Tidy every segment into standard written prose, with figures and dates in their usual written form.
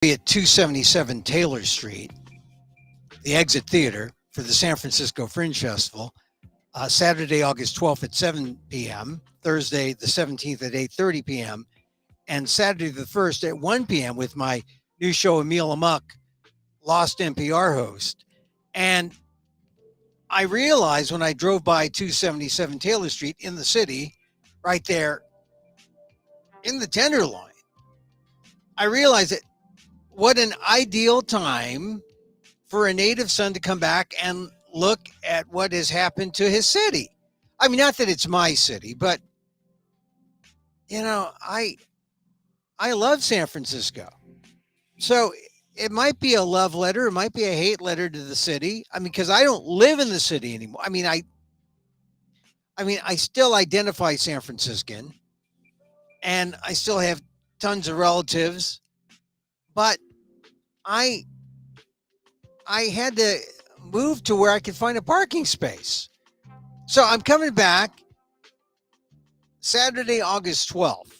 Be at 277 Taylor Street, the Exit Theater, for the San Francisco Fringe Festival. Saturday, August 12th at 7 p.m., Thursday, the 17th at 8:30 p.m., and Saturday, the 1st at 1 p.m. with my new show, Emil, Amok, Lost NPR host. And I realized when I drove by 277 Taylor Street in the city, right there in the Tenderloin, I realized that what an ideal time for a native son to come back and look at what has happened to his city. I mean, not that it's my city, but I love San Francisco. So it might be a love letter, it might be a hate letter to the city. I mean, because I don't live in the city anymore. I still identify San Franciscan, and I still have tons of relatives, but I had to move to where I could find a parking space. So I'm coming back Saturday, August 12th,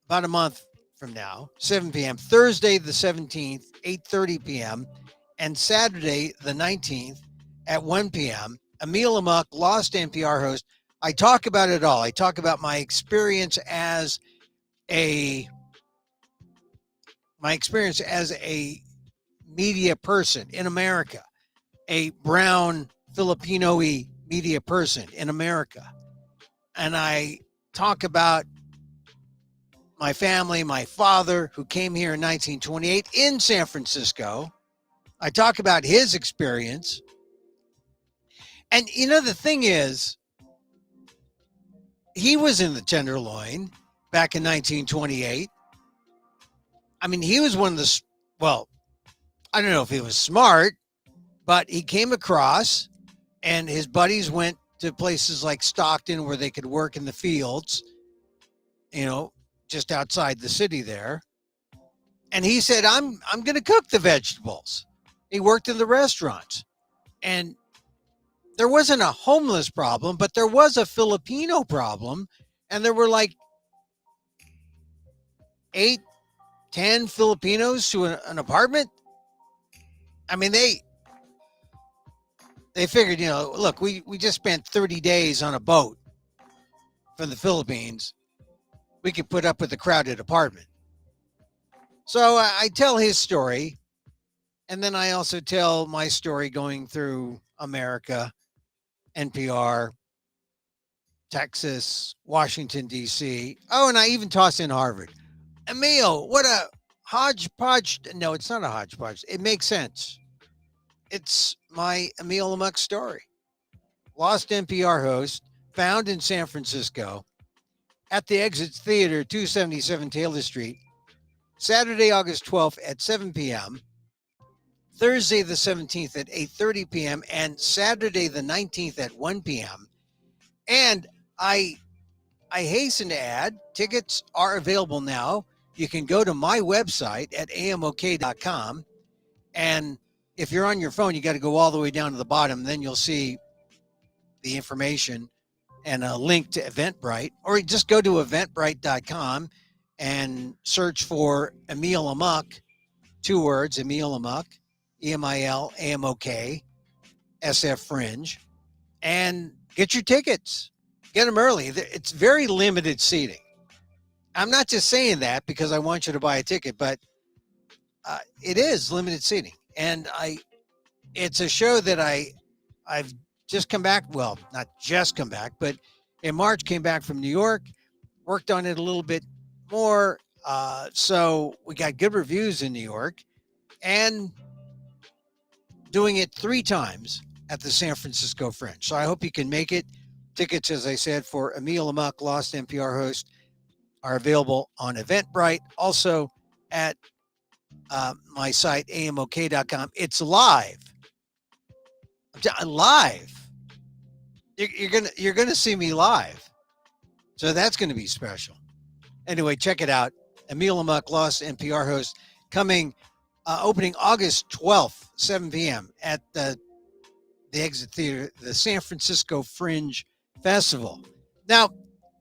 about a month from now, 7 p.m., Thursday, the 17th, 8:30 p.m., and Saturday, the 19th at 1 p.m. Emil Amok, Lost NPR host. I talk about it all. I talk about my experience as a media person in America, a brown Filipino-y media person in America. And I talk about my family, my father, who came here in 1928 in San Francisco. I talk about his experience. And the thing is, he was in the Tenderloin back in 1928. I mean, he was one of the, well, I don't know if he was smart, but he came across, and his buddies went to places like Stockton where they could work in the fields, just outside the city there. And he said, I'm going to cook the vegetables. He worked in the restaurants. And there wasn't a homeless problem, but there was a Filipino problem. And there were like 8, 10 Filipinos to an apartment. I mean, they figured, look, we just spent 30 days on a boat from the Philippines. We could put up with a crowded apartment. So I tell his story. And then I also tell my story going through America, NPR, Texas, Washington, D.C. Oh, and I even toss in Harvard. Emil, what a hodgepodge. No, it's not a hodgepodge. It makes sense. It's my Emil Amok story. Lost NPR host, found in San Francisco at the Exit Theater, 277 Taylor Street, Saturday, August 12th at 7 p.m., Thursday, the 17th at 8:30 p.m., and Saturday, the 19th at 1 p.m. And I hasten to add, tickets are available now. You can go to my website at amok.com. And if you're on your phone, you got to go all the way down to the bottom. Then you'll see the information and a link to Eventbrite. Or just go to eventbrite.com and search for Emil Amok, 2 words, Emil Amok, EMIL, AMOK, SF Fringe, and get your tickets. Get them early. It's very limited seating. I'm not just saying that because I want you to buy a ticket, but it is limited seating. And it's a show that I've just come back. Well, not just come back, but in March came back from New York, worked on it a little bit more. So we got good reviews in New York, and doing it 3 times at the San Francisco Fringe. So I hope you can make it. Tickets, as I said, for Emil Amok, Lost NPR host, are available on Eventbrite. Also at my site, amok.com. It's live. Live. You're gonna see me live. So that's gonna be special. Anyway, check it out. Emil Amok, Lost NPR host, coming opening August 12th, 7 p.m. at the Exit Theater, the San Francisco Fringe Festival. Now,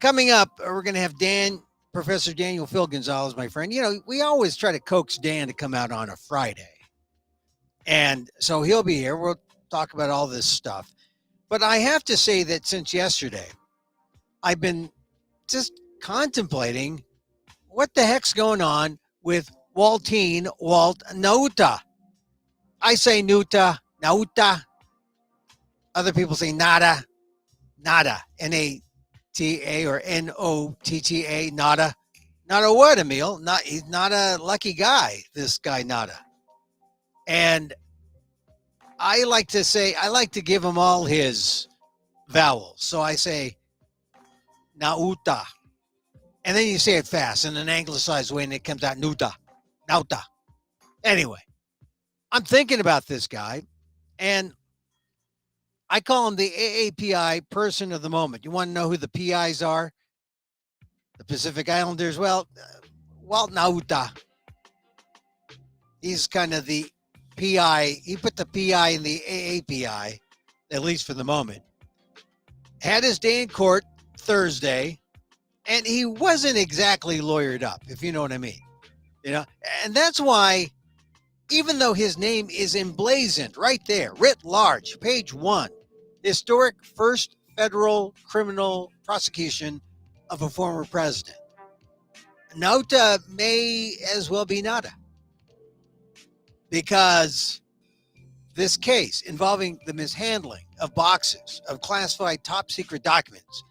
coming up, we're going to have Dan Professor Daniel Phil Gonzalez, my friend, we always try to coax Dan to come out on a Friday. And so he'll be here. We'll talk about all this stuff. But I have to say that since yesterday, I've been just contemplating what the heck's going on with Walt Nauta. I say Nauta. Other people say nada, Nata or Notta, nada. Nada what, Emil? He's not a lucky guy, this guy Nada. And I like to give him all his vowels. So I say Nauta. And then you say it fast in an anglicized way and it comes out Nauta. Anyway, I'm thinking about this guy and I call him the AAPI person of the moment. You want to know who the PIs are? The Pacific Islanders? Well, Walt Nauta. He's kind of the PI. He put the PI in the AAPI, at least for the moment. Had his day in court Thursday, and he wasn't exactly lawyered up, if you know what I mean. And that's why, even though his name is emblazoned right there, writ large, page 1, historic first federal criminal prosecution of a former president, Nauta may as well be nada. Because this case involving the mishandling of boxes of classified top secret documents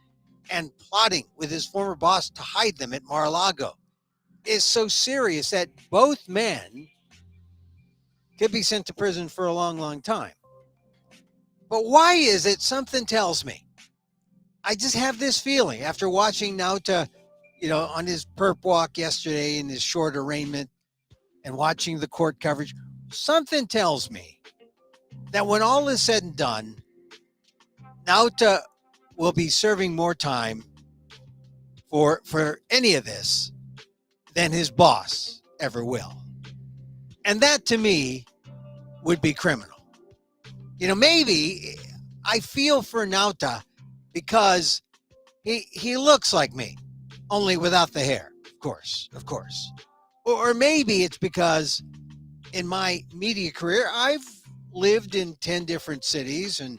and plotting with his former boss to hide them at Mar-a-Lago is so serious that both men could be sent to prison for a long, long time. But why is it? Something tells me. I just have this feeling after watching Nauta, on his perp walk yesterday in his short arraignment and watching the court coverage, something tells me that when all is said and done, Nauta will be serving more time for any of this than his boss ever will. And that to me would be criminal. Maybe I feel for Nauta because he looks like me, only without the hair, of course. Or maybe it's because in my media career, I've lived in 10 different cities and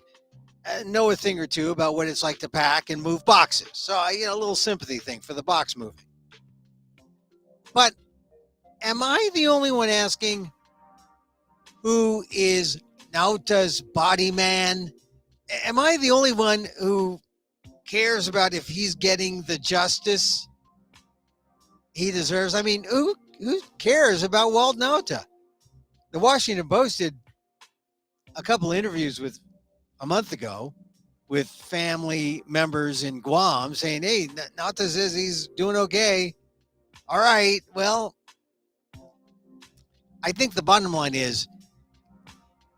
know a thing or two about what it's like to pack and move boxes. So, a little sympathy thing for the box moving. But am I the only one asking who is Nauta's body man? Am I the only one who cares about if he's getting the justice he deserves? I mean, who cares about Walt Nauta? The Washington Post did a couple interviews a month ago with family members in Guam saying, hey, Nauta says he's doing okay. All right, well, I think the bottom line is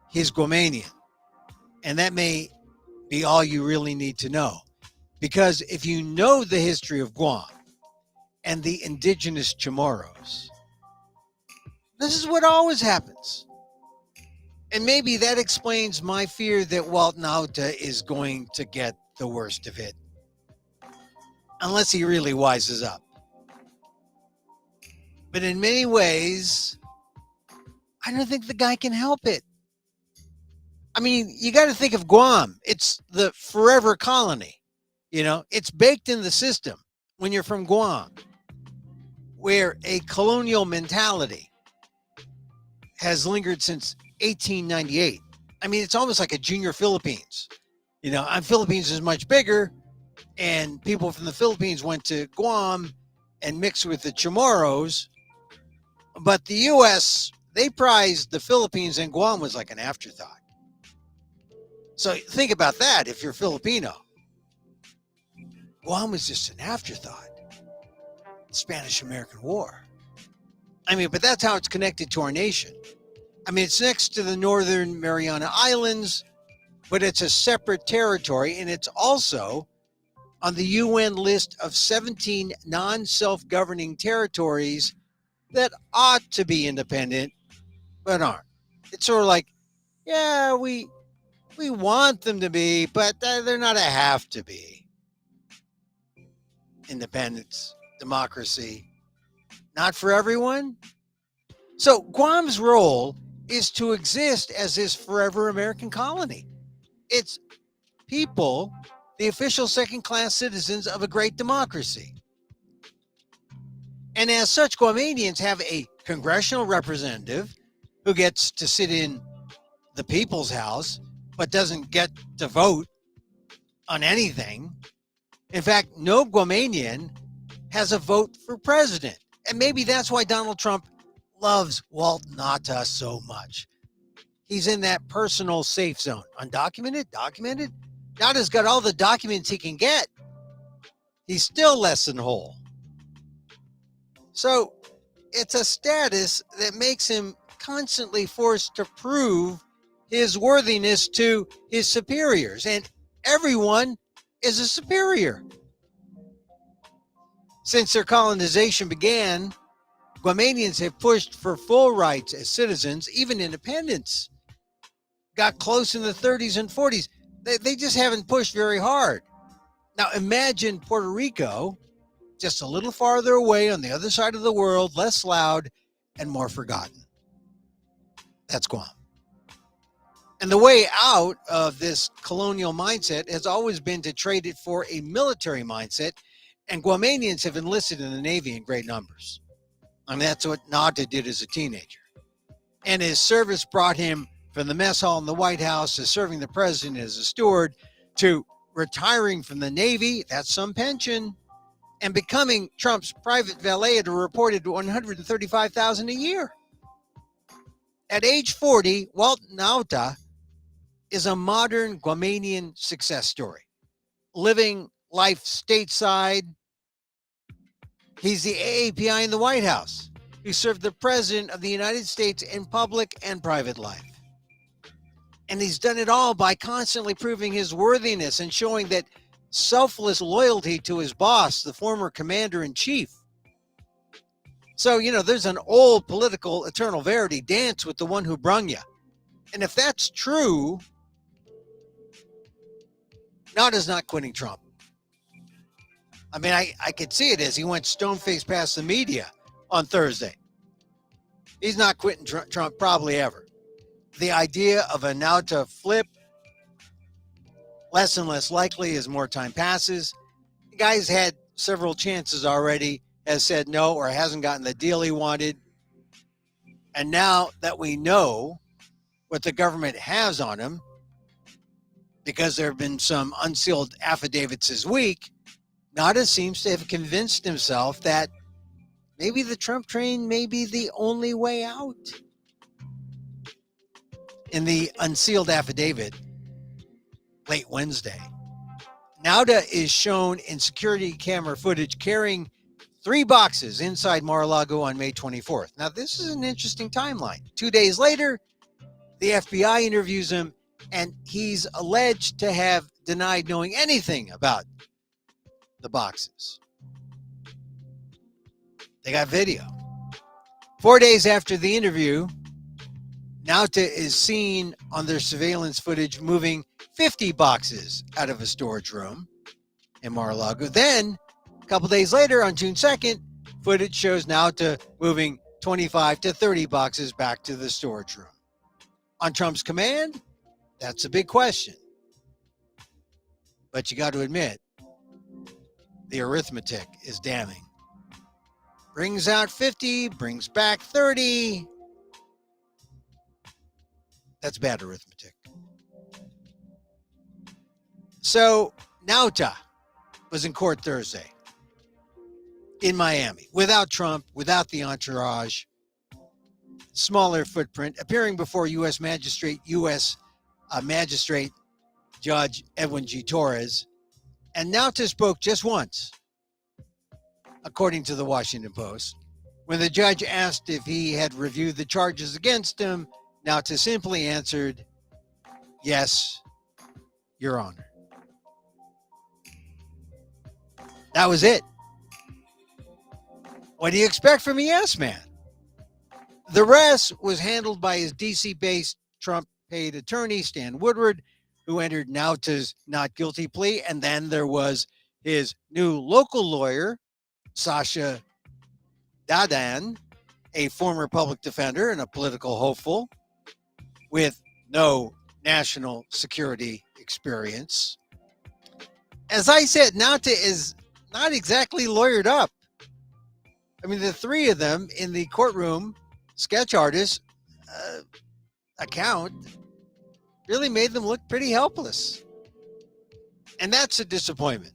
he's Guamanian. And that may be all you really need to know. Because if you know the history of Guam and the indigenous Chamorros, this is what always happens. And maybe that explains my fear that Walt Nauta is going to get the worst of it. Unless he really wises up. But in many ways, I don't think the guy can help it. I mean, you got to think of Guam. It's the forever colony. It's baked in the system when you're from Guam, where a colonial mentality has lingered since 1898. I mean, it's almost like a junior Philippines. Philippines is much bigger, and people from the Philippines went to Guam and mixed with the Chamorros. But the U.S., they prized the Philippines, and Guam was like an afterthought. So think about that if you're Filipino. Guam was just an afterthought. Spanish-American War. I mean, but that's how it's connected to our nation. I mean, it's next to the Northern Mariana Islands, but it's a separate territory, and it's also on the UN list of 17 non-self-governing territories that ought to be independent, but aren't. It's sort of like, yeah, we want them to be, but they're not a have to be. Independence democracy, not for everyone. So Guam's role is to exist as this forever American colony. It's people, the official second class citizens of a great democracy. And as such, Guamanians have a congressional representative who gets to sit in the people's house, but doesn't get to vote on anything. In fact, no Guamanian has a vote for president. And maybe that's why Donald Trump loves Walt Nauta so much. He's in that personal safe zone. Undocumented, documented. Nauta's got all the documents he can get. He's still less than whole. So it's a status that makes him constantly forced to prove his worthiness to his superiors. And everyone is a superior. Since their colonization began, Guamanians have pushed for full rights as citizens, even independence. Got close in the 30s and 40s. They just haven't pushed very hard. Now imagine Puerto Rico, just a little farther away on the other side of the world, less loud and more forgotten. That's Guam. And the way out of this colonial mindset has always been to trade it for a military mindset, and Guamanians have enlisted in the Navy in great numbers. I mean, that's what Nauta did as a teenager. And his service brought him from the mess hall in the White House to serving the president as a steward to retiring from the Navy, that's some pension, and becoming Trump's private valet at a reported $135,000 a year. At age 40, Walt Nauta is a modern Guamanian success story, living life stateside. He's the AAPI in the White House, who served the president of the United States in public and private life. And he's done it all by constantly proving his worthiness and showing that selfless loyalty to his boss, the former commander-in-chief. So, there's an old political eternal verity, dance with the one who brung you. And if that's true, Nauta's not quitting Trump. I mean, I could see it as he went stone-faced past the media on Thursday. He's not quitting Trump probably ever. The idea of a Nauta flip, less and less likely as more time passes. The guy's had several chances already, has said no or hasn't gotten the deal he wanted. And now that we know what the government has on him, because there have been some unsealed affidavits this week, Nauta seems to have convinced himself that maybe the Trump train may be the only way out. In the unsealed affidavit, late Wednesday, Nauta is shown in security camera footage carrying 3 boxes inside Mar-a-Lago on May 24th. Now, this is an interesting timeline. 2 days later, the FBI interviews him, and he's alleged to have denied knowing anything about the boxes. They got video. 4 days after the interview, Nauta is seen on their surveillance footage moving 50 boxes out of a storage room in Mar-a-Lago. Then, a couple days later, on June 2nd, footage shows Nauta moving 25 to 30 boxes back to the storage room. On Trump's command, that's a big question. But you got to admit, the arithmetic is damning. Brings out 50, brings back 30. That's bad arithmetic. So Nauta was in court Thursday in Miami, without Trump, without the entourage, smaller footprint, appearing before U.S. Magistrate Judge Edwin G. Torres. And Nauta spoke just once, according to the Washington Post. When the judge asked if he had reviewed the charges against him, Nauta simply answered, "Yes, Your Honor." That was it. What do you expect from a yes man? The rest was handled by his DC-based Trump-paid attorney, Stan Woodward, who entered Nauta's not guilty plea. And then there was his new local lawyer, Sasha Dadan, a former public defender and a political hopeful with no national security experience. As I said, Nauta is not exactly lawyered up. I mean, the three of them in the courtroom sketch artist uh, account really made them look pretty helpless. And that's a disappointment.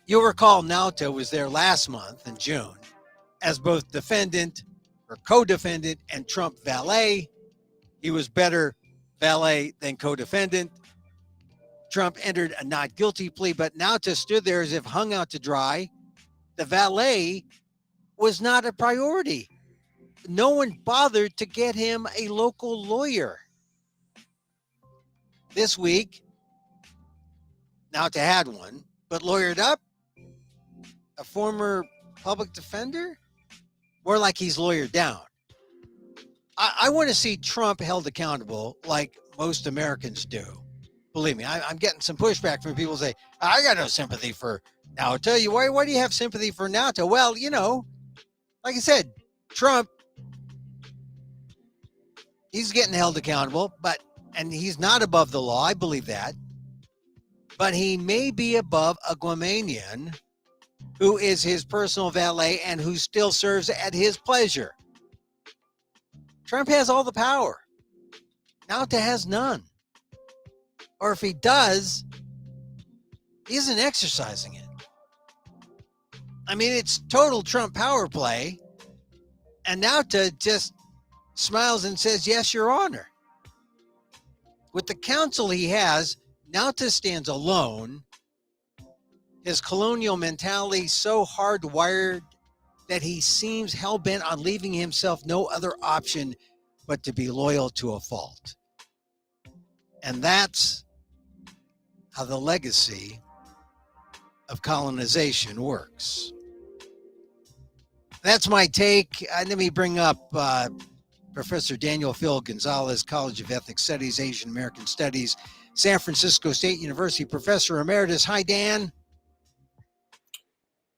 You'll recall Nauta was there last month in June as both defendant or co-defendant and Trump valet. He was better valet than co-defendant. Trump entered a not guilty plea, but Nauta stood there as if hung out to dry. The valet was not a priority. No one bothered to get him a local lawyer. This week, Nauta had one, but lawyered up, a former public defender, more like he's lawyered down. I want to see Trump held accountable like most Americans do. Believe me, I'm getting some pushback from people who say, I got no sympathy for Nauta. Why do you have sympathy for Nauta? Well, like I said, Trump, he's getting held accountable, and he's not above the law. I believe that. But he may be above a Guamanian who is his personal valet and who still serves at his pleasure. Trump has all the power. Nauta has none. Or if he does, he isn't exercising it. I mean, it's total Trump power play. And Nauta just smiles and says, yes, Your Honor. With the counsel he has, Nauta stands alone. His colonial mentality so hardwired that he seems hell-bent on leaving himself no other option but to be loyal to a fault. And that's how the legacy of colonization works. That's my take. Let me bring up Professor Daniel Phil Gonzalez, College of Ethnic Studies, Asian American Studies, San Francisco State University, Professor Emeritus. Hi, Dan.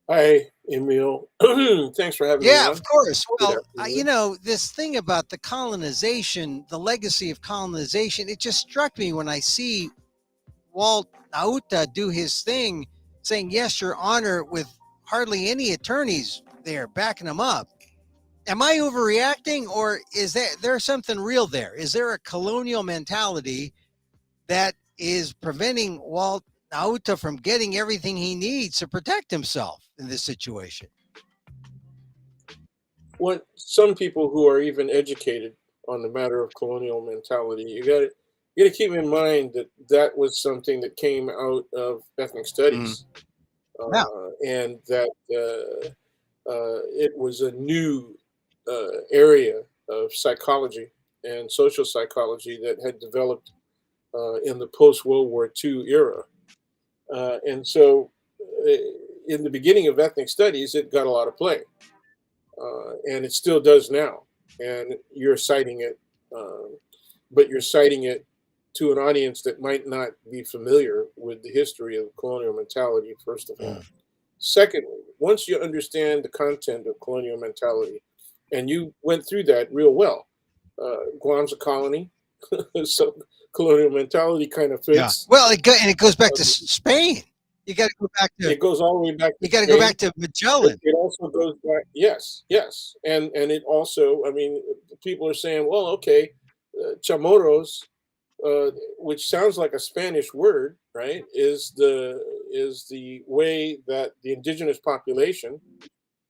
Hi, Emil. Thanks for having me Yeah, on. of course. Good Well, afternoon. this thing about the colonization, the legacy of colonization, it just struck me when I see Walt Nauta do his thing, saying, yes, Your Honor, with hardly any attorneys there backing him up. Am I overreacting, or is there something real there? Is there a colonial mentality that is preventing Walt Nauta from getting everything he needs to protect himself in this situation? What some people who are even educated on the matter of colonial mentality, you got to keep in mind that that was something that came out of ethnic Mm. studies, Yeah. and that it was a new area of psychology and social psychology that had developed in the post World War II era. And so, in the beginning of ethnic studies, it got a lot of play, and it still does now. And you're citing it, but you're citing it to an audience that might not be familiar with the history of colonial mentality, first of all. Mm. Secondly, once you understand the content of colonial mentality, and you went through that real well, Guam's a colony, so colonial mentality kind of Yeah. fits. Well, it goes back to Um, Spain. You got to go back to it goes all the way back to you got to go Spain. back to Magellan. It also goes back, yes, yes, and it also, I mean, people are saying, well, okay, chamoros, which sounds like a Spanish word, right? Is the way that the indigenous population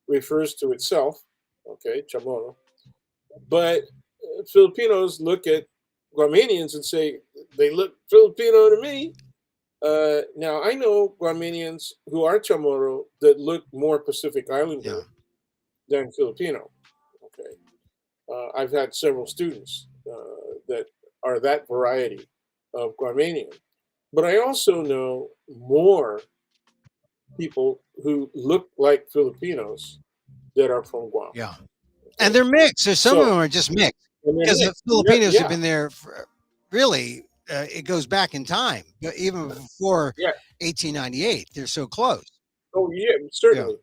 refers to itself, okay, chamorro. But Filipinos look at Guamanians and say they look Filipino to me. Now I know Guamanians who are chamorro that look more Pacific Yeah. Islander than Filipino. Okay, I've had several students that are that variety of Guamanian, but I also know more people who look like Filipinos that are from Guam. Yeah. And Okay, they're mixed. There's some of them so are just mixed and they're because the mixed. Yeah, Filipinos have yeah, been there for really. It goes back in time, even before yeah. 1898. They're so close. Oh, yeah, Yeah. certainly.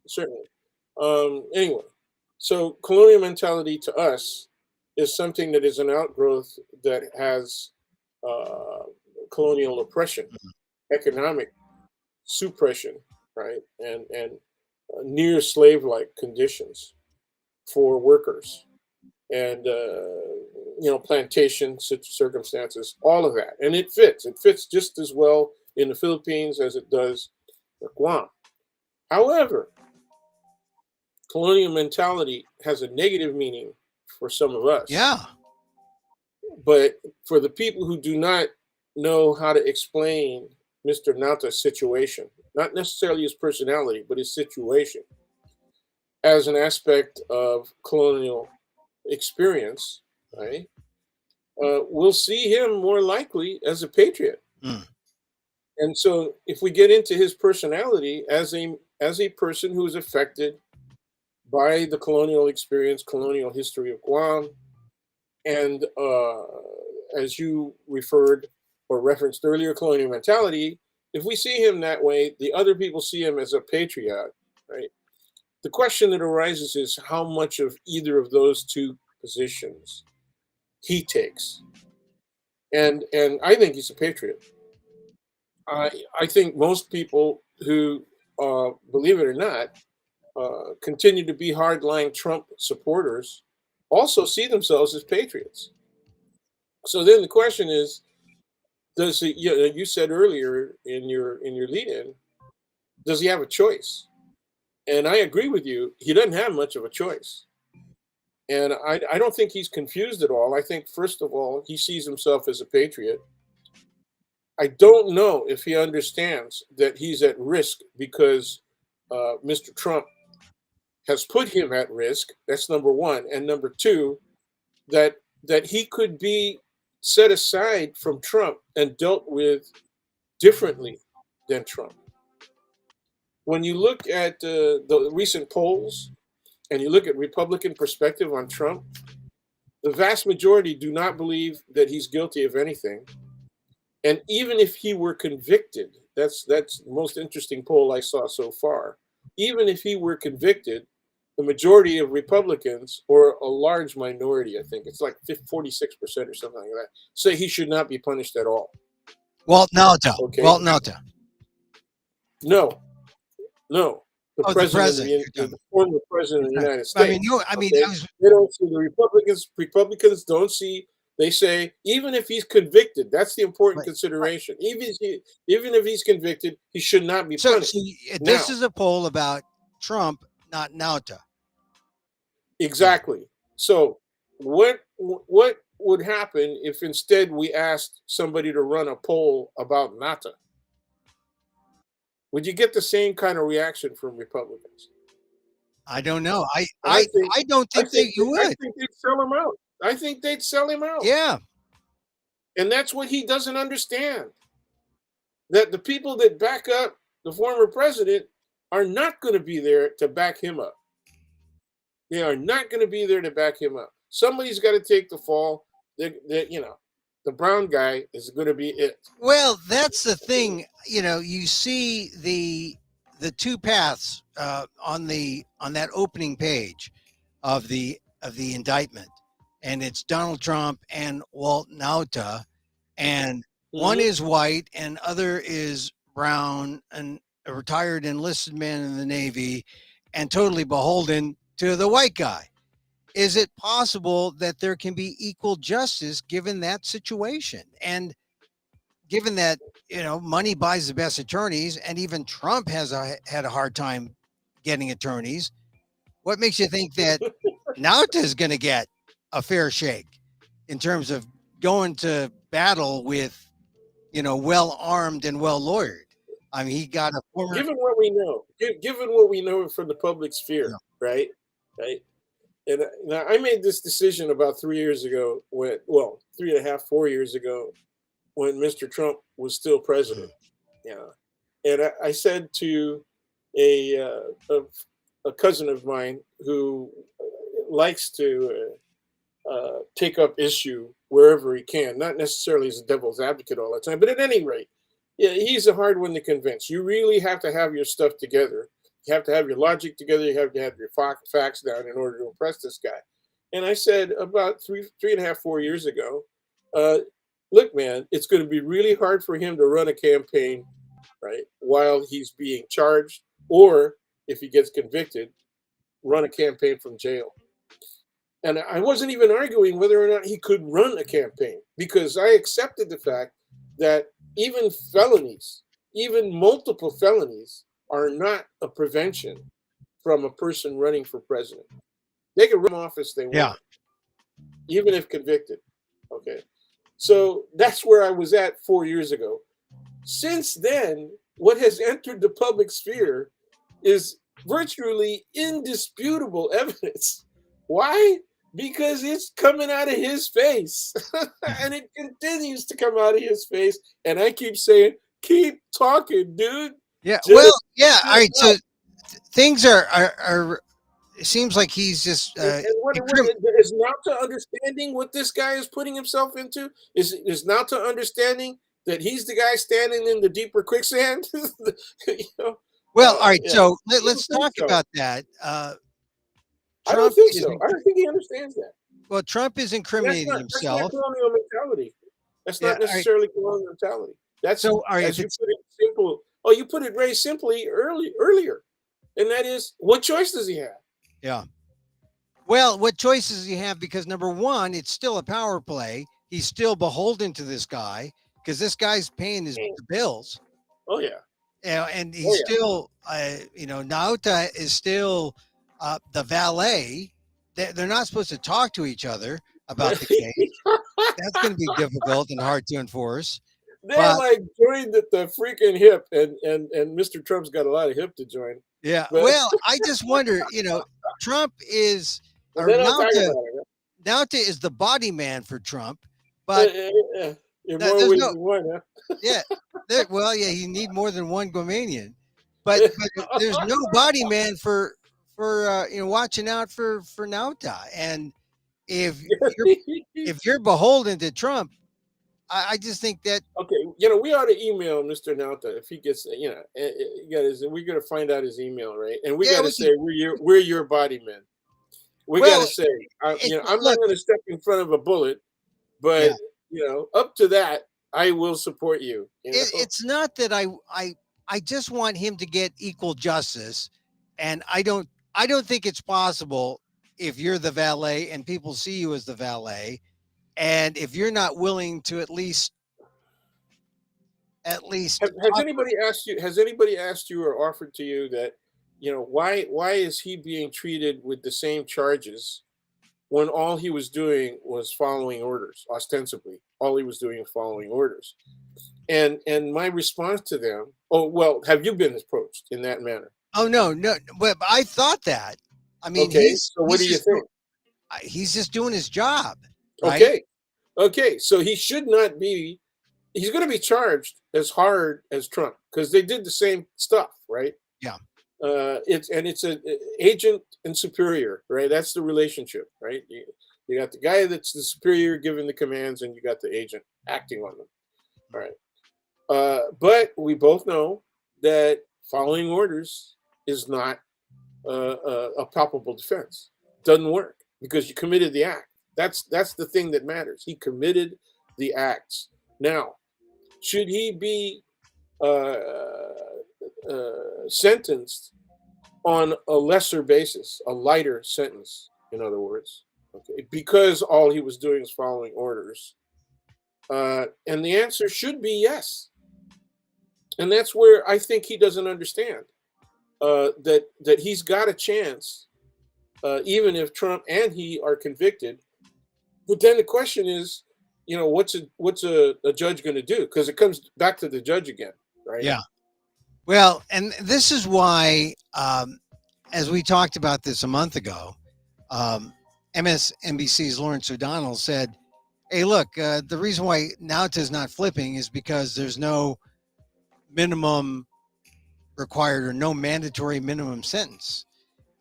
certainly. Anyway, so colonial mentality to us is something that is an outgrowth that has uh, colonial oppression, economic suppression, right, and near slave-like conditions for workers, and plantation circumstances, all of that, and it fits. It fits just as well in the Philippines as it does in Guam. However, colonial mentality has a negative meaning for some of us, Yeah. but for the people who do not know how to explain Mr. Nauta's situation, not necessarily his personality, but his situation as an aspect of colonial experience, right? We'll see him more likely as a patriot. Mm. And so, if we get into his personality as a person who is affected by the colonial experience, colonial history of Guam, and as you referred or referenced earlier, colonial mentality. If we see him that way, the other people see him as a patriot, right? The question that arises is how much of either of those two positions he takes, and I think he's a patriot. I think most people who, believe it or not, continue to be hardline Trump supporters also see themselves as patriots. So then the question is, does he? You said earlier in your lead-in, does he have a choice? And I agree with you. He doesn't have much of a choice, and I don't think he's confused at all. I think first of all he sees himself as a patriot. I don't know if he understands that he's at risk because Mr. Trump has put him at risk. That's number one, and number two, that he could be set aside from Trump and dealt with differently than Trump. When you look at the recent polls and you look at Republican perspective on Trump, the vast majority do not believe that he's guilty of anything. And even if he were convicted, that's the most interesting poll I saw so far. Even if he were convicted, the majority of Republicans, or a large minority, I think it's like 46% or something like that, say he should not be punished at all. Walt Nauta. Okay, Walt Nauta. no, no, the Oh, the president of president. the, You're the talking the former president of the about. United I mean, States. I mean, Okay, I was. they don't see the Republicans. Republicans don't see. They say even if he's convicted, that's the important Right, right. consideration. Even if he's convicted, he should not be So punished. this Now, is a poll about Trump, not Nauta. Yeah. exactly. So, what would happen if instead we asked somebody to run a poll about Nata? Would you get the same kind of reaction from Republicans? I don't know. I And I I think I don't I think think that you I would. think they'd sell him out. I think they'd sell him out. Yeah. And that's what he doesn't understand. That the people that back up the former president are not going to be there to back him up. They are not going to be there to back him up. Somebody's got to take the fall. The brown guy is going to be it. Well, that's the Okay. thing. You see the two paths on that opening page of the indictment, and it's Donald Trump and Walt Nauta, and one Hmm. is white and other is brown and a retired enlisted man in the Navy, and totally beholden to the white guy. Is it possible that there can be equal justice given that situation? And given that money buys the best attorneys, and even Trump had a hard time getting attorneys, what makes you think that Nauta is going to get a fair shake in terms of going to battle with well armed and well lawyered? I mean, he got a former. Given what we know from the public You sphere, know, right, right, and now I made this decision about 3 years ago, 3.5, 4 years ago, when Mr. Trump was still president. mhm. Yeah, and I said to a, a cousin of mine who likes to take up issue wherever he can, not necessarily as a devil's advocate all the time, but at any rate, yeah, he's a hard one to convince. You really have to have your stuff together You have to have your logic together. You have to have your facts down in order to impress this guy. And I said about three and a half, 4 years ago, uh, look, man, it's going to be really hard for him to run a campaign, right, while he's being charged, or if he gets convicted, run a campaign from jail. And I wasn't even arguing whether or not he could run a campaign because I accepted the fact that even felonies, even multiple felonies, are not a prevention from a person running for president. They can run office they Yeah. want, even if convicted. Okay. So that's where I was at 4 years ago. Since then, what has entered the public sphere is virtually indisputable evidence. Why? Because it's coming out of his face. And it continues to come out of his face. And I keep saying, keep talking, dude. Yeah. Well, Just yeah. All get right. So out. things are it seems like he's just And what is Nauta understanding what this guy is putting himself into? Is Nauta understanding that he's the guy standing in the deeper quicksand? you know, well, all right. yeah, So I don't let's think talk so. about that. I don't Trump think is so. I don't think he understands that. Trump is And incriminating that's not himself. colonial mentality. That's Yeah. not All right. necessarily colonial mentality. That's, So all right. If as you it's put it simple. Oh, you put it very simply earlier, and that is, what choice does he have? yeah. Well, what choices do you have? Because number one, it's still a power play. He's still beholden to this guy because this guy's paying his Mm. the bills. Oh yeah, And oh he's still, Nauta is still the valet. They're not supposed to talk to each other about yeah. the case. That's going to be difficult and hard to enforce. They're But like joined at the freaking hip, and Mr. Trump's got a lot of hip to join, yeah, but well, I just wonder, Trump is, they or don't talk Nauta, about it. Nauta is the body man for Trump, Uh, but uh, uh, In more there's ways no, than one, yeah, well, yeah, you need more than one Guamanian, huh? but there's no body man for watching out for Nauta, and if you're if you're beholden to Trump, I just think that Okay, we ought to email Mr. Nauta if he gets, we got to find out his email, right? And we yeah, got to we say can. we're your body men. We got Well, to say, I'm not look, going to step in front of a bullet, yeah, but up to that, I will support you. it's not that I just want him to get equal justice, and I don't think it's possible if you're the valet and people see you as the valet, and if you're not willing to at least Has talk. anybody asked you? Has anybody asked you or offered to you that, why is he being treated with the same charges when all he was doing was following orders? Ostensibly, all he was doing was following orders. And my response to them, oh well, have you been approached in that manner? Oh no, no, but I thought that. I mean, Okay, so what he's do you just think? he's just doing his job, right? Okay, okay, so he should not be. He's going to be charged as hard as Trump because they did the same stuff, right? Yeah. It's a agent and superior, right? That's the relationship, right? You got the guy that's the superior giving the commands, and you got the agent acting on them. All right. But we both know that following orders is not a palpable defense. Doesn't work because you committed the act. That's the thing that matters. He committed the acts. Now, should he be uh, sentenced on a lesser basis, a lighter sentence, in other words, okay, because all he was doing is following orders? And the answer should be yes. And that's where I think he doesn't understand that he's got a chance, even if Trump and he are convicted. But then the question is, what's a judge going to do? Because it comes back to the judge again, right? Yeah. Well, and this is why, as we talked about this a month ago, MSNBC's Lawrence O'Donnell said, "Hey, look, the reason why Nauta's not flipping is because there's no minimum required or no mandatory minimum sentence,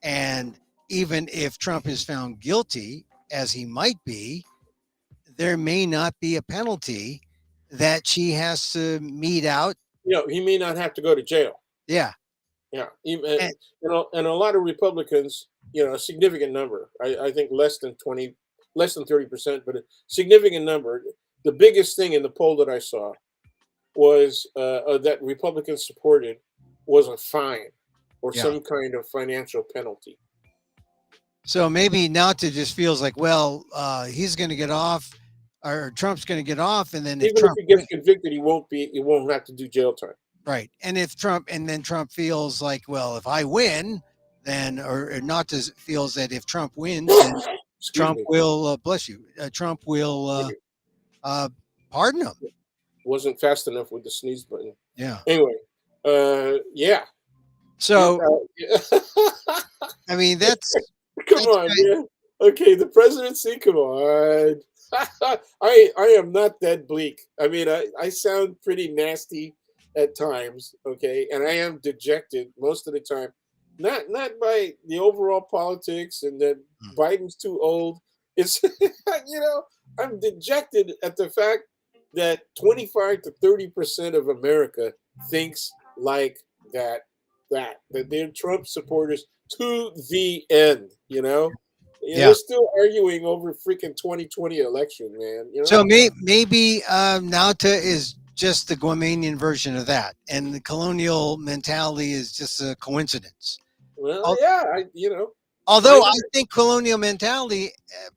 and even if Trump is found guilty, as he might be, there may not be a penalty that she has to mete out." He may not have to go to jail. Yeah. Yeah, And and a lot of Republicans, a significant number. I think less than 30%, but a significant number. The biggest thing in the poll that I saw was that Republicans supported was a fine or yeah. some kind of financial penalty. So maybe Nauta just feels like, well, he's going to get off, or Trump's going to get off, and then if Even if Trump he gets convicted, he won't have to do jail time. right, and if Trump, and then Trump feels like, well, if I win, then or Nauta feels that if Trump wins, then Excuse Trump me. will bless you. Trump will uh, pardon him. Wasn't fast enough with the sneeze button. Yeah. Anyway, yeah. So Yeah. I mean, Come that's on, man. Okay, the presidency. Come on. I am not that bleak. I mean, I sound pretty nasty at times. Okay, and I am dejected most of the time. Not by the overall politics and that Biden's too old. It's I'm dejected at the fact that 25 to 30% of America thinks like that they're Trump supporters to the end. yeah. We're still arguing over freaking 2020 election, man. So maybe Nauta is just the Guamanian version of that, and the colonial mentality is just a coincidence. Well, Al- yeah, why Although I not? think colonial mentality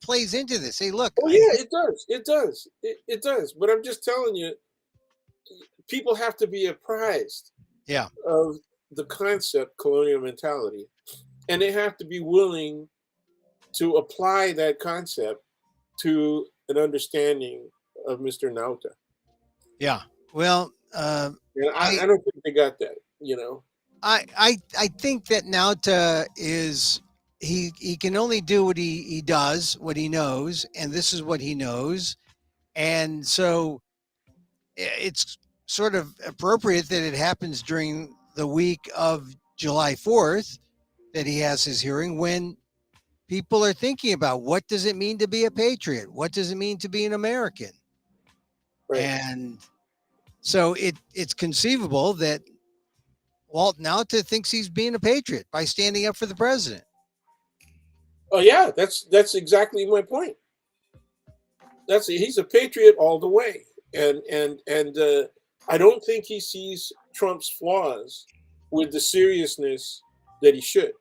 plays into this. Hey, look, Oh yeah, it does. It does. It does. But I'm just telling you, people have to be apprised yeah, of the concept colonial mentality, and they have to be willing to apply that concept to an understanding of Mr. Nauta. yeah. Well, And I I don't think they got that. I think that Nauta is he can only do what he does, what he knows, and this is what he knows, and so it's sort of appropriate that it happens during the week of July 4th that he has his hearing when people are thinking about what does it mean to be a patriot? What does it mean to be an American? Right. And so it's conceivable that Walt Nauta thinks he's being a patriot by standing up for the president. Oh yeah, that's exactly my point. He's a patriot all the way, and I don't think he sees Trump's flaws with the seriousness that he should.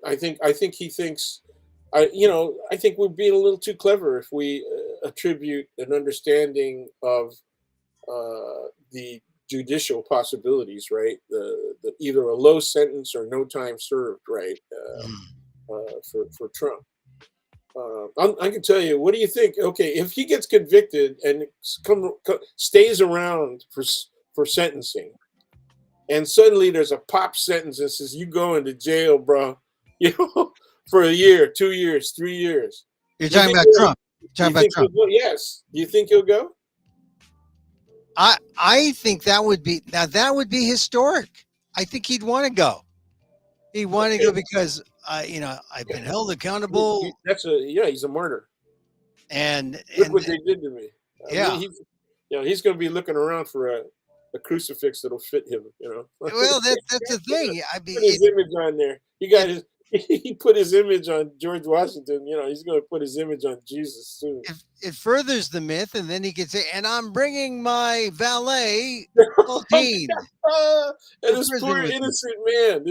I think he thinks, I think we're being a little too clever if we attribute an understanding of the judicial possibilities, right? The either a low sentence or no time served, right? For Trump. I can tell you. What do you think? Okay, if he gets convicted and stays around for sentencing, and suddenly there's a pop sentence that says you go into jail, bro, you know, for a year, 2 years, 3 years. You're You talking think about he'll, Trump. You're talking you about think he'll Trump. go? Yes. Do you think he'll go? I think that would be historic. I think he'd want to go. He'd want to Okay. go because I've been held accountable He's a martyr. and Look what they did to me. yeah. He's going to be looking around for a crucifix that'll fit him. Well, that's the thing. I mean, Put his image on there. He put his image on George Washington. He's going to put his image on Jesus soon. it furthers the myth, and then he could say, "And I'm bringing my valet, Dean, And to this prison poor with me." innocent man,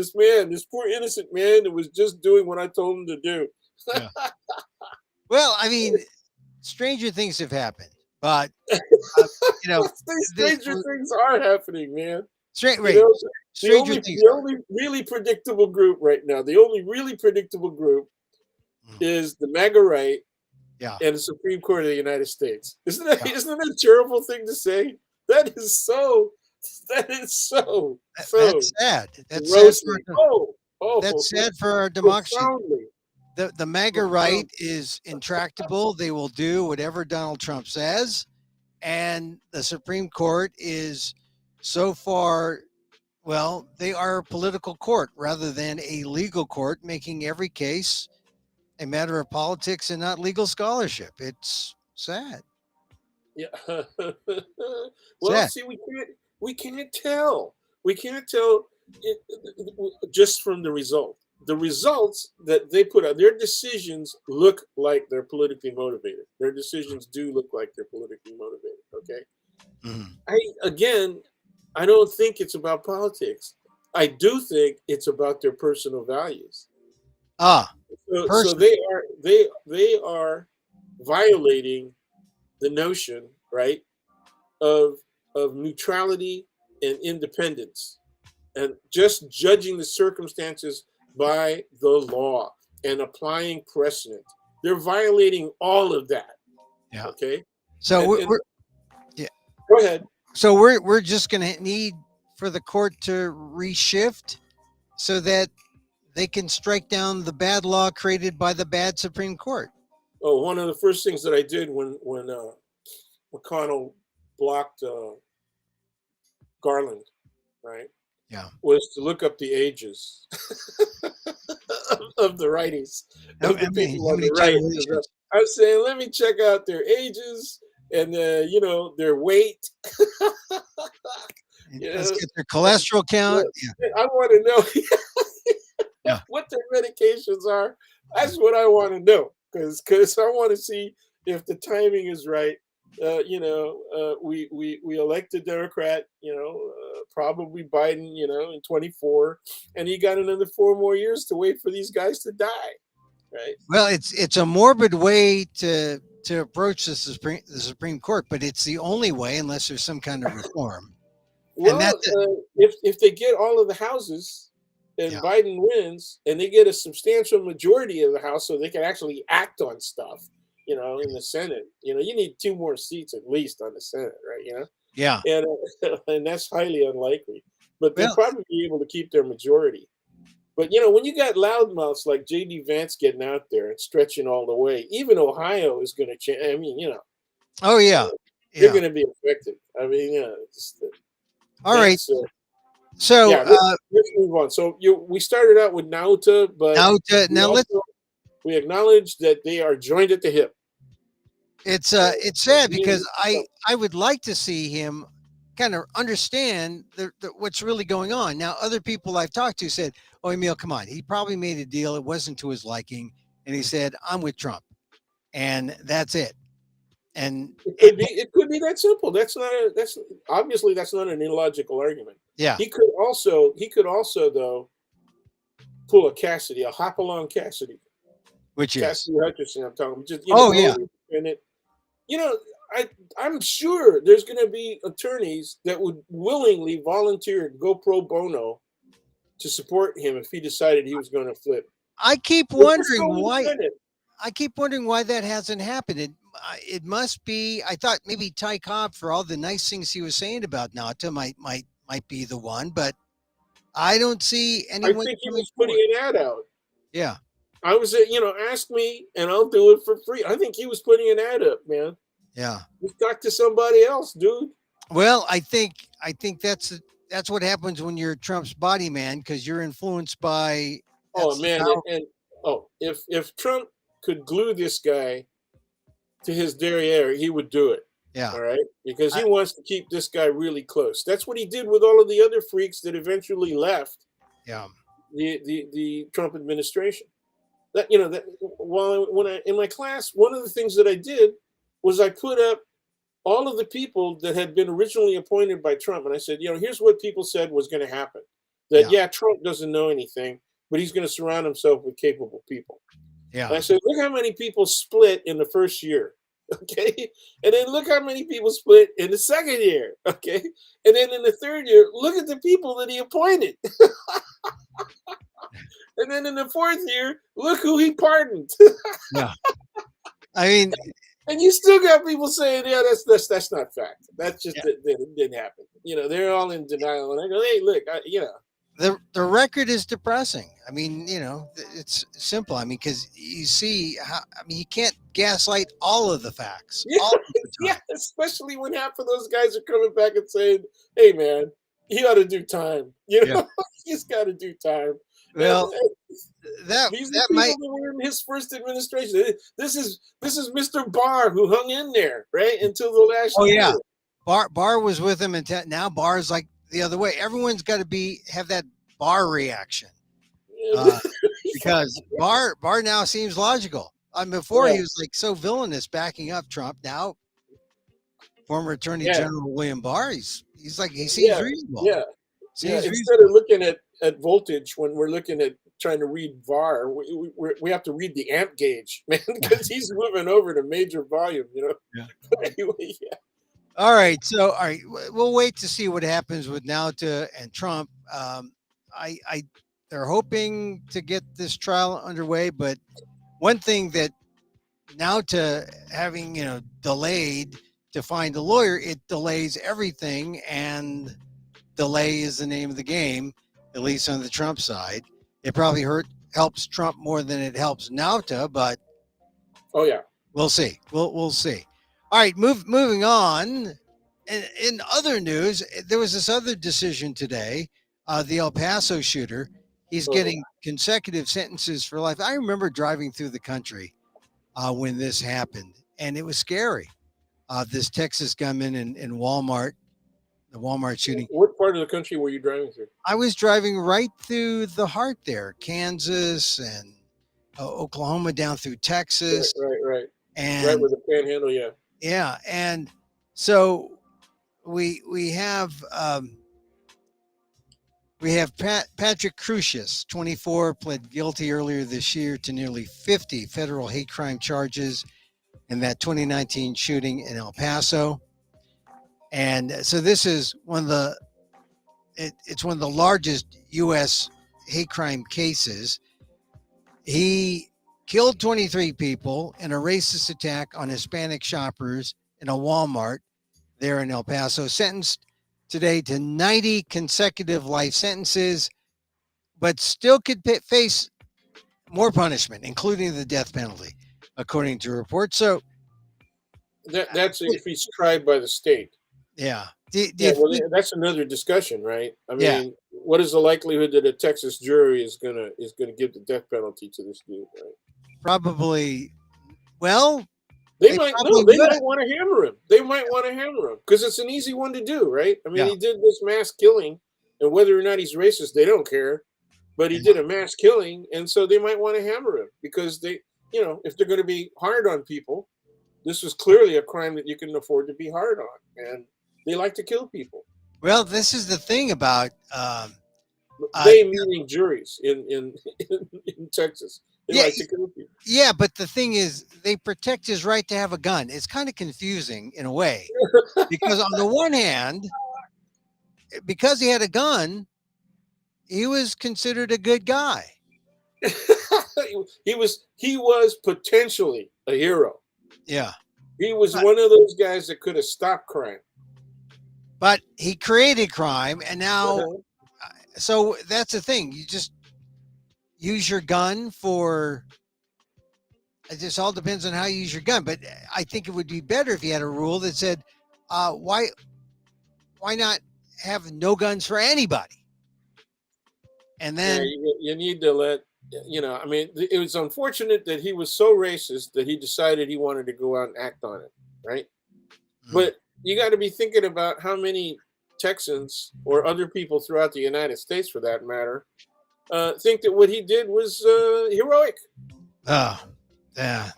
this poor innocent man that was just doing what I told him to do. Yeah. Well, I mean, stranger things have happened, but uh, you know, These the stranger things are happening, man. straight You right, know, the stranger only things the are. only really predictable group right now, the only really predictable group Mm. is the MAGA right Yeah, and the Supreme Court of the United States. yeah. Isn't that a terrible thing to say? That is so that is so That's so sad. grossly. Oh, That's sad for our democracy. profoundly. The MAGA right Profound. is intractable. They will do whatever Donald Trump says, and the Supreme Court is so far. Well, they are a political court rather than a legal court, making every case a matter of politics and not legal scholarship. It's sad. Yeah. Well, Sad. see, we can't tell. We can't tell just from the results that they put out, their decisions look like they're politically motivated. Their decisions do look like they're politically motivated. Okay. Mhm. Again, I don't think it's about politics. I do think it's about their personal values. Ah, So person. they are violating the notion, right, of neutrality and independence, and just judging the circumstances by the law and applying precedent. They're violating all of that. Yeah. Okay, So and we're yeah. go ahead. So we're just going to need for the court to reshift so that they can strike down the bad law created by the bad Supreme Court. Oh, one of the first things that I did when McConnell blocked Garland, right, Yeah. was to look up the ages of the righties, of the people How on many the right. generations? I was saying, let me check out their ages and their weight. you Let's know, get their cholesterol count. Yeah. I want to know Yeah. what their medications are. That's what I want to know because I want to see if the timing is right. We elect a Democrat, probably Biden, in 24, and he got another 4 more years to wait for these guys to die, right? Well, it's a morbid way to approach the Supreme Court, but it's the only way unless there's some kind of reform. And Well, that's it. if they get all of the houses and Yeah. Biden wins, and they get a substantial majority of the House, so they can actually act on stuff, in the Senate. You need 2 more seats at least on the Senate, right? Yeah. And and that's highly unlikely. But they'll Well, probably be able to keep their majority. But when you got loudmouths like J.D. Vance getting out there and stretching all the way, even Ohio is going to change. I mean, oh yeah. they're Yeah. going to be affected. I mean, All right. that's So yeah. Let's move on. So we started out with Nauta, but we now let's also we acknowledge that they are joined at the hip. it's sad Being- because I would like to see him kind of understand what's really going on. Now, other people I've talked to said, "Oh, Emil, come on. He probably made a deal. It wasn't to his liking, and he said, I'm with Trump, and that's it." And It could be that simple. That's obviously that's not an illogical argument. yeah, He could also though pull a hop along which is Cassidy Hutcherson. I'm talking just oh go yeah, and it you know I'm sure there's going to be attorneys that would willingly volunteer to go pro bono to support him if he decided he was going to flip. I keep But we're wondering still in the why. Senate. I keep wondering why that hasn't happened. It must be. I thought maybe Ty Cobb, for all the nice things he was saying about Nauta, might be the one, but I don't see I anyone think he coming was putting forward. an ad out. Yeah, I was, ask me and I'll do it for free. I think he was putting an ad up, man. yeah. Just talk to somebody else, dude. Well, I think that's what happens when you're Trump's body man because you're influenced by Oh that's the man, power. if Trump could glue this guy to his derriere, he would do it. Yeah, All right, because he I, wants to keep this guy really close. That's what he did with all of the other freaks that eventually left yeah, the Trump administration. That while when I in my class, one of the things that I did was I put up all of the people that had been originally appointed by Trump, and I said, here's what people said was going to happen. That yeah, yeah, Trump doesn't know anything, but he's going to surround himself with capable people. And I yeah. said, look how many people split in the first year. Okay. And then look how many people split in the second year. Okay. And then in the third year, look at the people that he appointed. And then in the fourth year, look who he pardoned. Yeah. I mean, And you still got people saying, yeah, that's not fact. That's just yeah. that it didn't happen. They're all in denial. And I go, hey, look, The record is depressing. I mean, it's simple. I mean, because you see how. I mean, you can't gaslight all of the facts yeah, all of the yeah, time. especially when half of those guys are coming back and saying, hey, man, he ought to do time. Yeah. He's got to do time. And Well, that these are that people might. that were in his first administration. This is Mr. Barr who hung in there, right, until the last Oh year. yeah, Barr was with him, and now Barr's like the other way. Everyone's got to have that Barr reaction. Yeah. Uh, because Barr now seems logical. Before Yeah. he was like so villainous, backing up Trump. Now, former Attorney Yeah. General William Barr, he's like he seems Yeah. reasonable. Yeah. Yeah. Seems Instead of reasonable. looking at voltage when we're looking at trying to read VAR, we have to read the amp gauge, man, because he's moving over to major volume. Yeah. Anyway, yeah. All right, we'll wait to see what happens with Nauta and Trump. I they're hoping to get this trial underway, but one thing that Nauta having delayed to find a lawyer, it delays everything, and delay is the name of the game, at least on the Trump side. It probably helps Trump more than it helps Nauta, but Oh yeah. we'll see. We'll see. All right, moving on. In other news, there was this other decision today. The El Paso shooter, he's Uh-huh. getting consecutive sentences for life. I remember driving through the country when this happened, and it was scary. This Texas gunman in Walmart, the Walmart shooting. What part of the country were you driving through? I was driving right through the heart there, Kansas and Oklahoma down through Right, Texas, right, right. Right and with the panhandle, yeah. yeah, and so we have Patrick Crucius, 24, pled guilty earlier this year to nearly 50 federal hate crime charges in that 2019 shooting in El Paso. And so this is it's one of the largest U.S. hate crime cases. He killed 23 people in a racist attack on Hispanic shoppers in a Walmart there in El Paso, sentenced today to 90 consecutive life sentences, but still could face more punishment, including the death penalty, according to reports. So, That's if he's tried by the state. yeah. Do Yeah, you well, think, that's another discussion, right? I yeah, mean, what is the likelihood that a Texas jury is gonna give the death penalty to this dude, right? probably, well, They they might no, probably they would. might want to hammer him. They might want to hammer him because it's an easy one to do, right? I mean, Yeah. he did this mass killing, and whether or not he's racist, they don't care. But he Yeah. did a mass killing, and so they might want to hammer him because if they're going to be hard on people, this was clearly a crime that you can afford to be hard on, and they like to kill people. Well, this is the thing about, uh, They meaning juries in Texas. They yeah, like to kill people. yeah, but the thing is, they protect his right to have a gun. It's kind of confusing in a way because, on the one hand, because he had a gun, he was considered a good guy. He was potentially a hero. Yeah. He was But, one of those guys that could have stopped crime. but he created crime, and now, Uh-huh. so that's the thing. You just use your gun for. It just all depends on how you use your gun. But I think it would be better if you had a rule that said, why not have no guns for anybody? And Yeah, then, you need to I mean, it was unfortunate that he was so racist that he decided he wanted to go out and act on it, right? mm, But you got to be thinking about how many Texans or other people throughout the United States, for that matter, think that what he did was heroic. oh, yeah.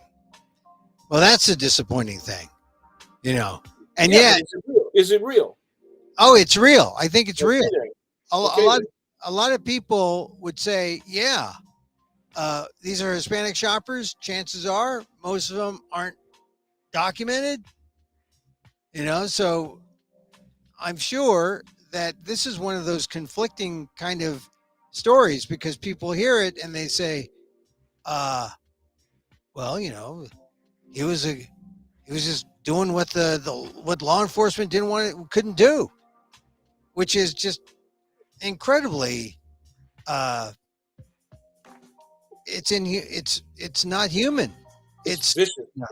Well, that's a disappointing thing, you know. And Yeah, yeah, but is it real? Is it real? oh, it's real. I think it's Okay real. then. A Okay lot, then. a lot of people would say, yeah, these are Hispanic shoppers. Chances are most of them aren't documented, So I'm sure that this is one of those conflicting kind of stories because people hear it and they say, uh, well, he was a he was just doing what the what law enforcement couldn't do, which is just incredibly uh it's not human. It's It's vicious. no,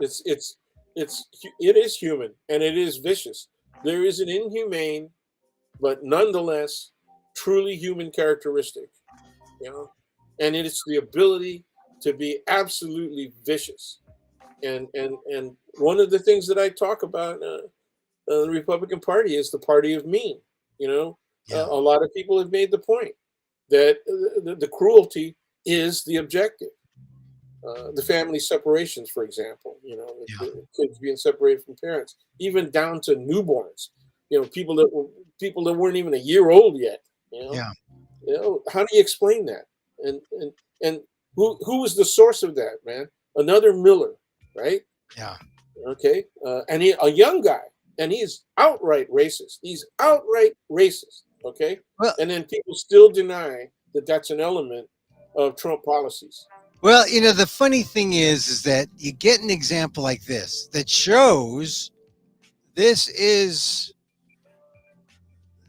It is human and it is vicious. There is an inhumane, but nonetheless truly human characteristic, you know, and it's the ability to be absolutely vicious. And one of the things that I talk about the Republican Party is the party of mean. You know, yeah. a lot of people have made the point. that the cruelty is the objective. The family separations, for example, Yeah. the kids being separated from parents, even down to newborns, people that weren't even a year old yet. You know, Yeah. how do you explain that? And who was the source of that, man? Another Miller, right? Yeah. Okay, and a young guy, and he's outright racist. He's outright racist. Okay, Well, and then people still deny that that's an element of Trump policies. the funny thing is that you get an example like this that shows this is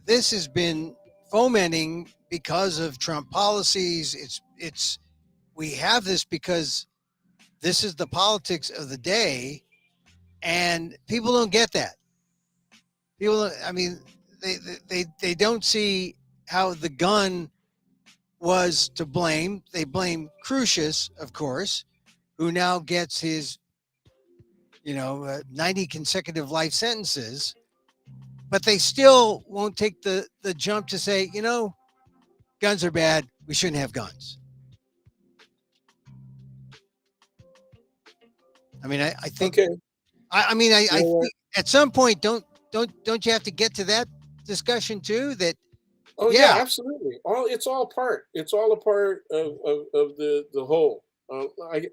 this has been fomenting because of Trump policies. It's we have this because this is the politics of the day, and people don't get that. I mean, they don't see how the gun was to blame. They blame Crucius, of course, who now gets his 90 consecutive life sentences, but they still won't take the jump to say, guns are bad. We shouldn't have guns. I mean, I think Okay, I you know what? think at some point don't you have to get to that discussion too? That Oh yeah, yeah, absolutely. It's all part. It's all a part of the whole. I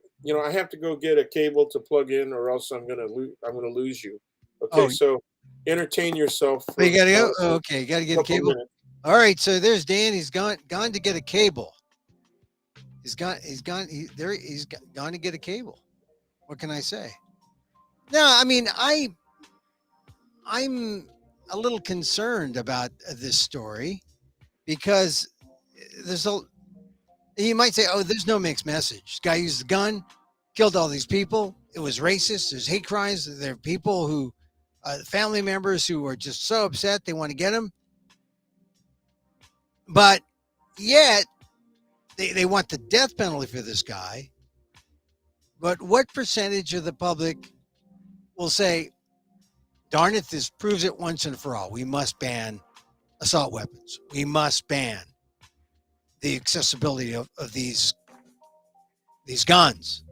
I have to go get a cable to plug in, or else I'm gonna lose you. Okay, oh, so entertain yourself you for gotta go. Oh, a okay, you gotta get a couple of cable. minutes. All right, so there's Dan. He's gone to get a cable. He's gone. Gone to get a cable. What can I say? No, I mean I'm a little concerned about this story because there's a you might say, oh, there's no mixed message. Guy used a gun, killed all these people. It was racist. There's hate crimes. There are people who, family members who are just so upset they want to get him. But yet, they want the death penalty for this guy. But what percentage of the public will say, darn it, this proves it once and for all. We must ban assault weapons. We must ban the accessibility of these guns.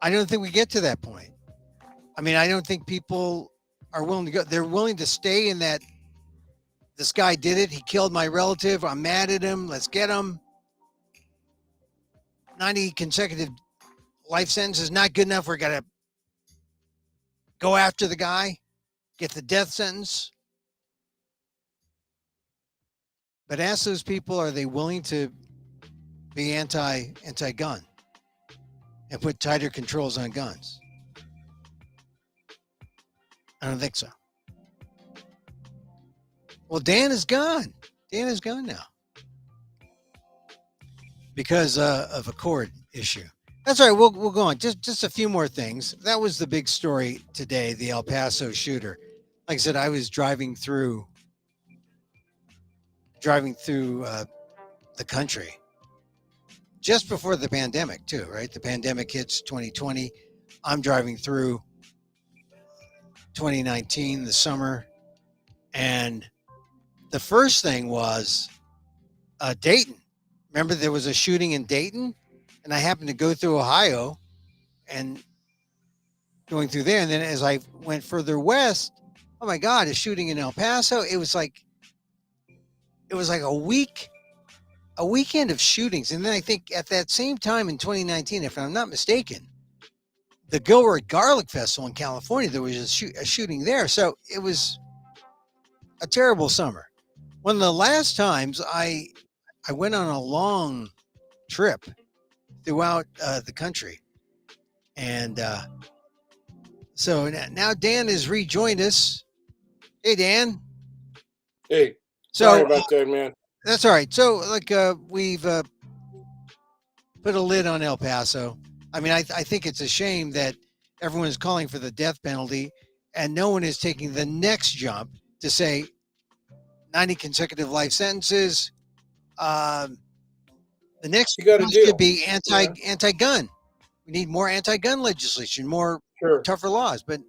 I don't think we get to that point. I mean, I don't think people are willing to go. They're willing to stay in that. This guy did it. He killed my relative. I'm mad at him. Let's get him. 90 consecutive life sentences is not good enough. We're going to go after the guy, get the death sentence. But ask those people, are they willing to be anti-gun and put tighter controls on guns? I don't think so. Well, Dan is gone. Dan is gone now because of a cord issue. That's all right. We'll go on. Just a few more things. That was the big story today. The El Paso shooter. Like I said, I was driving through the country just before the pandemic too. Right, the pandemic hits 2020. I'm driving through 2019, the summer, and the first thing was Dayton. Remember, there was a shooting in Dayton, and I happened to go through Ohio and going through there. And then as I went further west, oh my God, a shooting in El Paso. It was like a weekend of shootings. And then I think at that same time in 2019, if I'm not mistaken, the Gilroy Garlic Festival in California, there was a shooting there. So it was a terrible summer. One of the last times I went on a long trip throughout the country. And so now Dan has rejoined us. Hey, Dan. Hey, sorry So about that, man. that's all right. So like we've put a lid on El Paso. I mean, I think it's a shame that everyone is calling for the death penalty and no one is taking the next jump to say 90 consecutive life sentences. Um, the next You got a should deal. be Yeah, anti-gun. We need more anti-gun legislation, more sure. tougher laws, but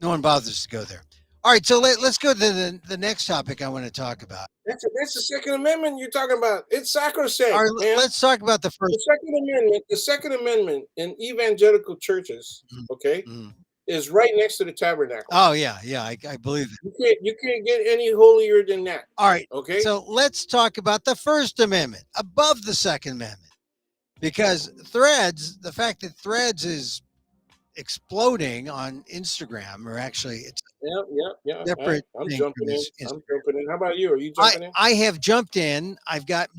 no one bothers to go there. All right, so let's go to the next topic I want to talk about. That's the Second Amendment you're talking about. It's All sacrosanct, right, man. let's talk about the first. The Second Amendment in evangelical churches, Mhm, okay, mhm. is right next to the tabernacle. Oh yeah, yeah, I believe it. You can't get any holier than that. All right, Okay. so let's talk about the First Amendment above the Second Amendment, because Threads, the fact that Threads is exploding on Instagram, or actually it's Yeah, yeah, yeah. a All right. separate I'm thing jumping from in. this I'm Instagram. jumping in. How about you? Are you I jumping in? I have jumped in. All I've right. got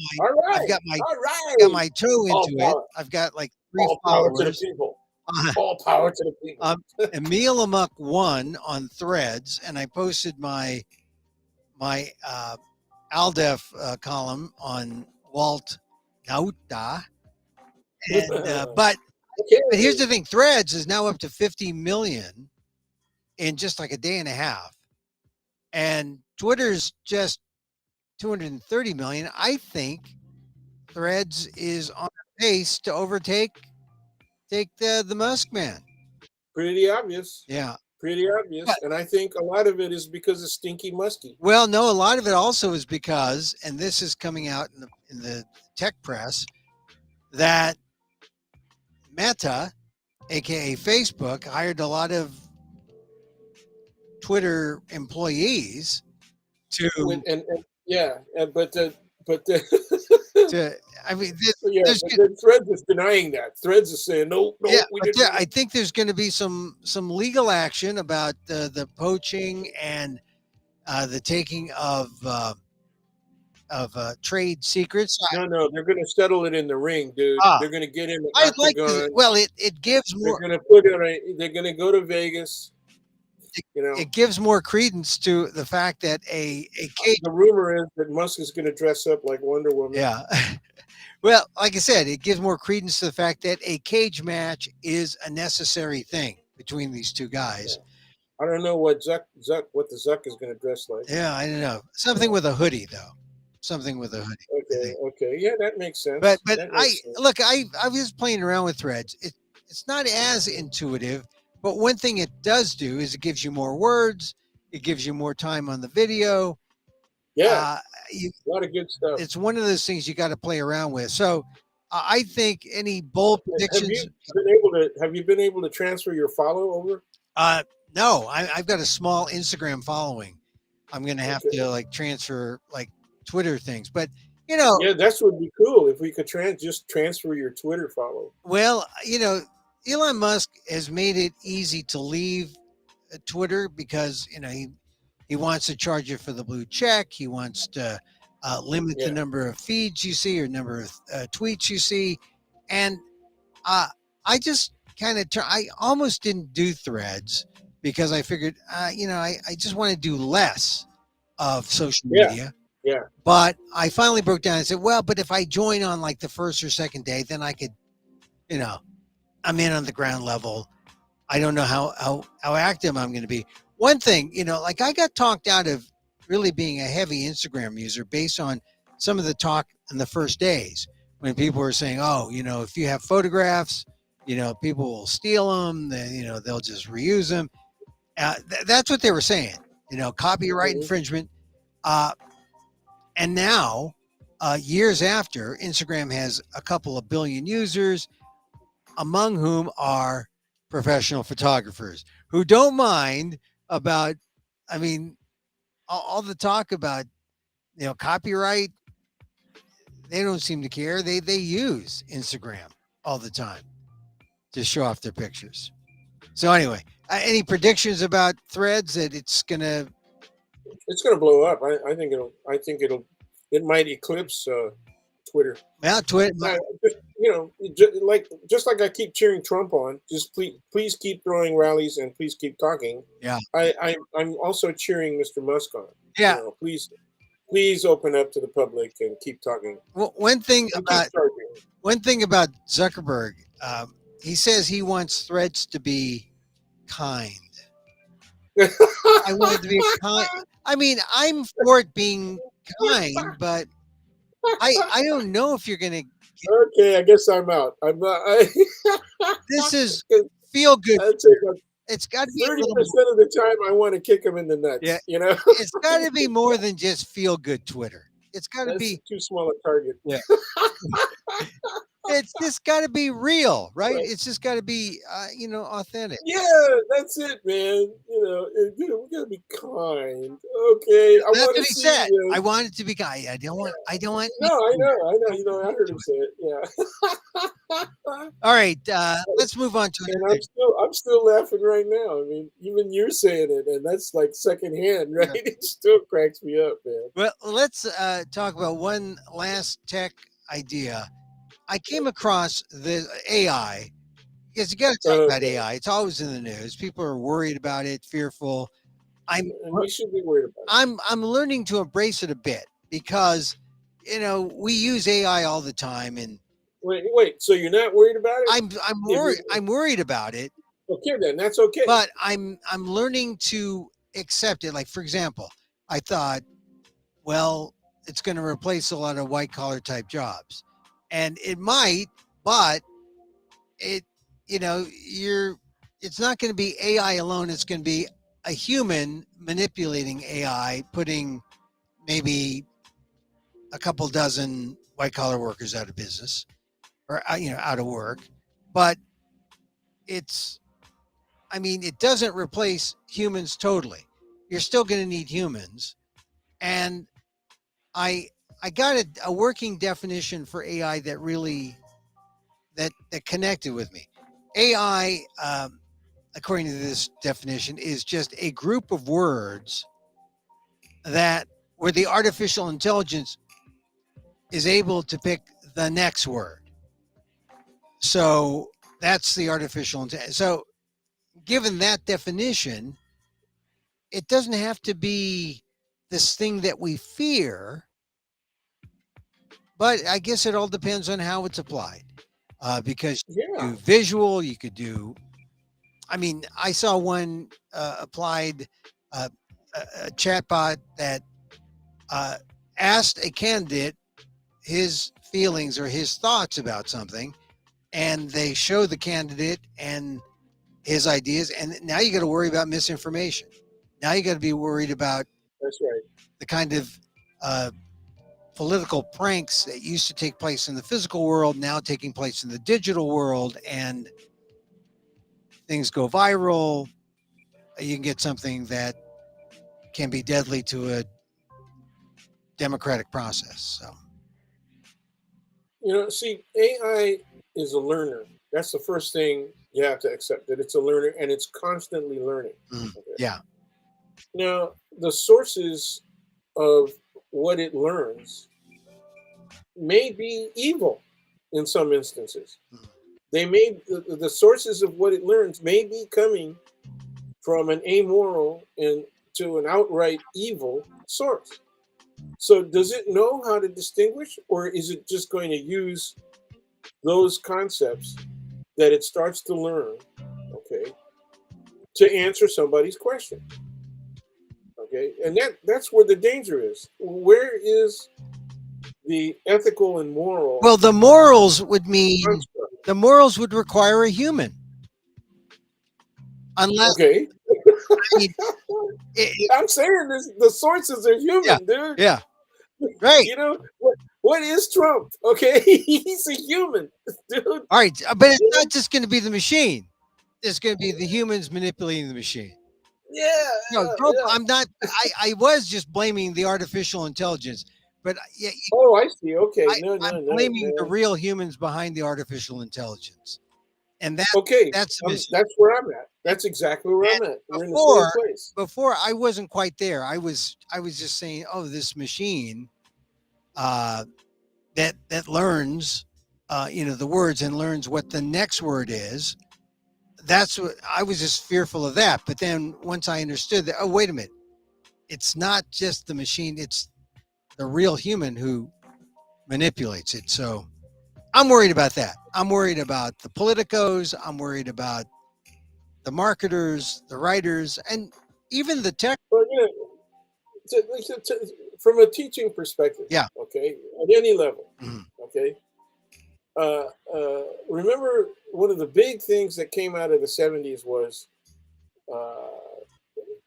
my All got right. my toe All into it. power. I've got like three All power to the followers. people. All power to the people. Emil Amok won on Threads, and I posted my Aldef column on Walt Nauta. And but here's Okay. the thing: Threads is now up to 50 million in just like a day and a half, and Twitter's just 230 million. I think Threads is on pace to take the Musk man. Pretty obvious. Yeah. Pretty But, obvious. And I think a lot of it is because of Stinky Muskie. well, no, a lot of it also is because, and this is coming out in the tech press, that Meta, aka Facebook, hired a lot of Twitter employees With to and yeah, but the to. I mean, yeah, there's but then Threads is denying that. Threads is saying no, yeah, no, we but didn't do I that. think there's going to be some legal action about the poaching and the taking of trade secrets. No, no, they're going to settle it in the ring, dude. Ah, They're going to get in the I'd like to. octagon. Well, it gives They're more. going to put it. They're going to go to Vegas. It, You know, it gives more credence to the fact that a cage. the rumor is that Musk is going to dress up like Wonder Woman. Yeah. Well, like I said, it gives more credence to the fact that a cage match is a necessary thing between these two Yeah. guys. I don't know what what the Zuck is going to dress like. Yeah, I don't know. Something Yeah. with a hoodie, though. Something with a hoodie, I Okay, think. okay, yeah, that makes But sense. but That I makes sense. look, I was playing around with Threads. It's not as intuitive, but one thing it does do is it gives you more words. It gives you more time on the video. Yeah, Uh, you, a lot of good stuff. it's one of those things you got to play around with. So I think any bold predictions. Have you been able to transfer your follow over? Uh, no, I've got a small Instagram following. I'm gonna have Okay. to like transfer like Twitter things, but you know, Yeah, that's would be cool if we could just transfer your Twitter follow. well, Elon Musk has made it easy to leave Twitter because he wants to charge you for the blue check. He wants to limit the Yeah. number of feeds you see or number of tweets you see, and uh, I just kind of I almost didn't do Threads because I figured I just want to do less of social Yeah. media. Yeah. But I finally broke down and said, well, but if I join on like the first or second day, then I could, you know, I'm in on the ground level. I don't know how active I'm going to be. One thing, like I got talked out of really being a heavy Instagram user based on some of the talk in the first days when people were saying, oh, if you have photographs, people will steal them. Then, they'll just reuse them. That's what they were saying. Copyright Mhm. infringement. And now, years after, Instagram has a couple of billion users, among whom are professional photographers who don't mind about, I mean, all the talk about, copyright. They don't seem to care. They use Instagram all the time to show off their pictures. So anyway, any predictions about Threads that it's gonna? It's going to blow up. I think it'll. I think it'll. It might eclipse Twitter. Well, Twitter. Just, just like I keep cheering Trump on. Just please keep throwing rallies and please keep talking. Yeah, I'm also cheering Mr. Musk on. yeah. Please open up to the public and keep talking. Well, And keep charging. one thing about Zuckerberg, he says he wants Threads to be kind. I want it to be kind. I mean, I'm for it being kind, but I don't know if you're gonna. Okay, I guess I'm out. I'm not. This is feel good. I take it's got to be a little more. 30% of the time, I want to kick him in the Yeah, nuts. it's got to be more than just feel good Twitter. It's got to That's be. too small a target. Yeah. It's just got to be real, right? Right. It's just got to be, authentic. Yeah, that's it, man. We gotta be kind. Okay, I That's want to what he see said. I you. want it to be guy. I don't want No, I anything know, I know. I heard to him it. say it. Yeah. All right, let's move on to And another. I'm still laughing right now. I mean, even you're saying it, and that's like secondhand, right? Yeah. It still cracks me up, man. Well, let's talk about one last tech idea. I came across the AI because you got to talk about Okay, AI. It's always in the news. People are worried about it, fearful. I'm and we should be worried about I'm learning to embrace it a bit because we use AI all the time, and it. Wait. So you're not worried about it? I'm If worried. you I'm worried about it, okay, then that's okay. but I'm learning to accept it. Like for example, I thought, well, it's going to replace a lot of white collar type jobs, and it might, but it you're it's not going to be AI alone. It's going to be a human manipulating AI, putting maybe a couple dozen white collar workers out of business or out of work, but it's it doesn't replace humans totally. You're still going to need humans, and I I got a working definition for AI that really that connected with me. AI, according to this definition, is just a group of words that where the artificial intelligence is able to pick the next word. So that's the artificial intelligence. So given that definition, it doesn't have to be this thing that we fear, but I guess it all depends on how it's applied. Because Yeah, you do visual, you could do. I saw one applied uh, a chatbot that uh, asked a candidate his feelings or his thoughts about something, and they show the candidate and his ideas, and now you got to worry about misinformation. Now you got to be worried about that's right. the kind of uh, political pranks that used to take place in the physical world now taking place in the digital world, and things go viral. You can get something that can be deadly to a democratic process. So, See, AI is a learner. That's the first thing you have to accept that it's a learner and it's constantly learning. Okay. yeah. Now, the sources of what it learns may be evil in some instances. Mm. The sources of what it learns may be coming from an amoral and to an outright evil source. So, does it know how to distinguish, or is it just going to use those concepts that it starts to learn, okay, to answer somebody's question, okay? And that's where the danger is. Where is the ethical and moral Well, construct? the morals would require a human, unless Okay, I mean, it, I'm saying this. The sources are yeah, human, dude. yeah, right. What is Trump? Okay, he's a human, dude. All right, but it's You not know? just going to be the machine. It's going to be the humans manipulating the machine. Yeah, No, yeah, don't. yeah. I'm not. I was just blaming the artificial intelligence, but yeah, Oh, I see. Okay, I, no, I'm no, no, blaming the man. real humans behind the artificial intelligence, and Okay, that's the mission. that's where I'm at. And, That's exactly where I'm and at. We're in the same before, place. I wasn't quite there. I was just saying, oh, this machine uh, that learns, the words and learns what the next word is. That's what I was just fearful of that. But then once I understood that, oh, wait a minute, it's not just the machine; it's the real human who manipulates it. So I'm worried about that. I'm worried about the politicos. I'm worried about the marketers, the writers, and even the tech. But from a teaching perspective, Yeah. okay, at any level, Mhm. okay. Remember, one of the big things that came out of the '70s was uh,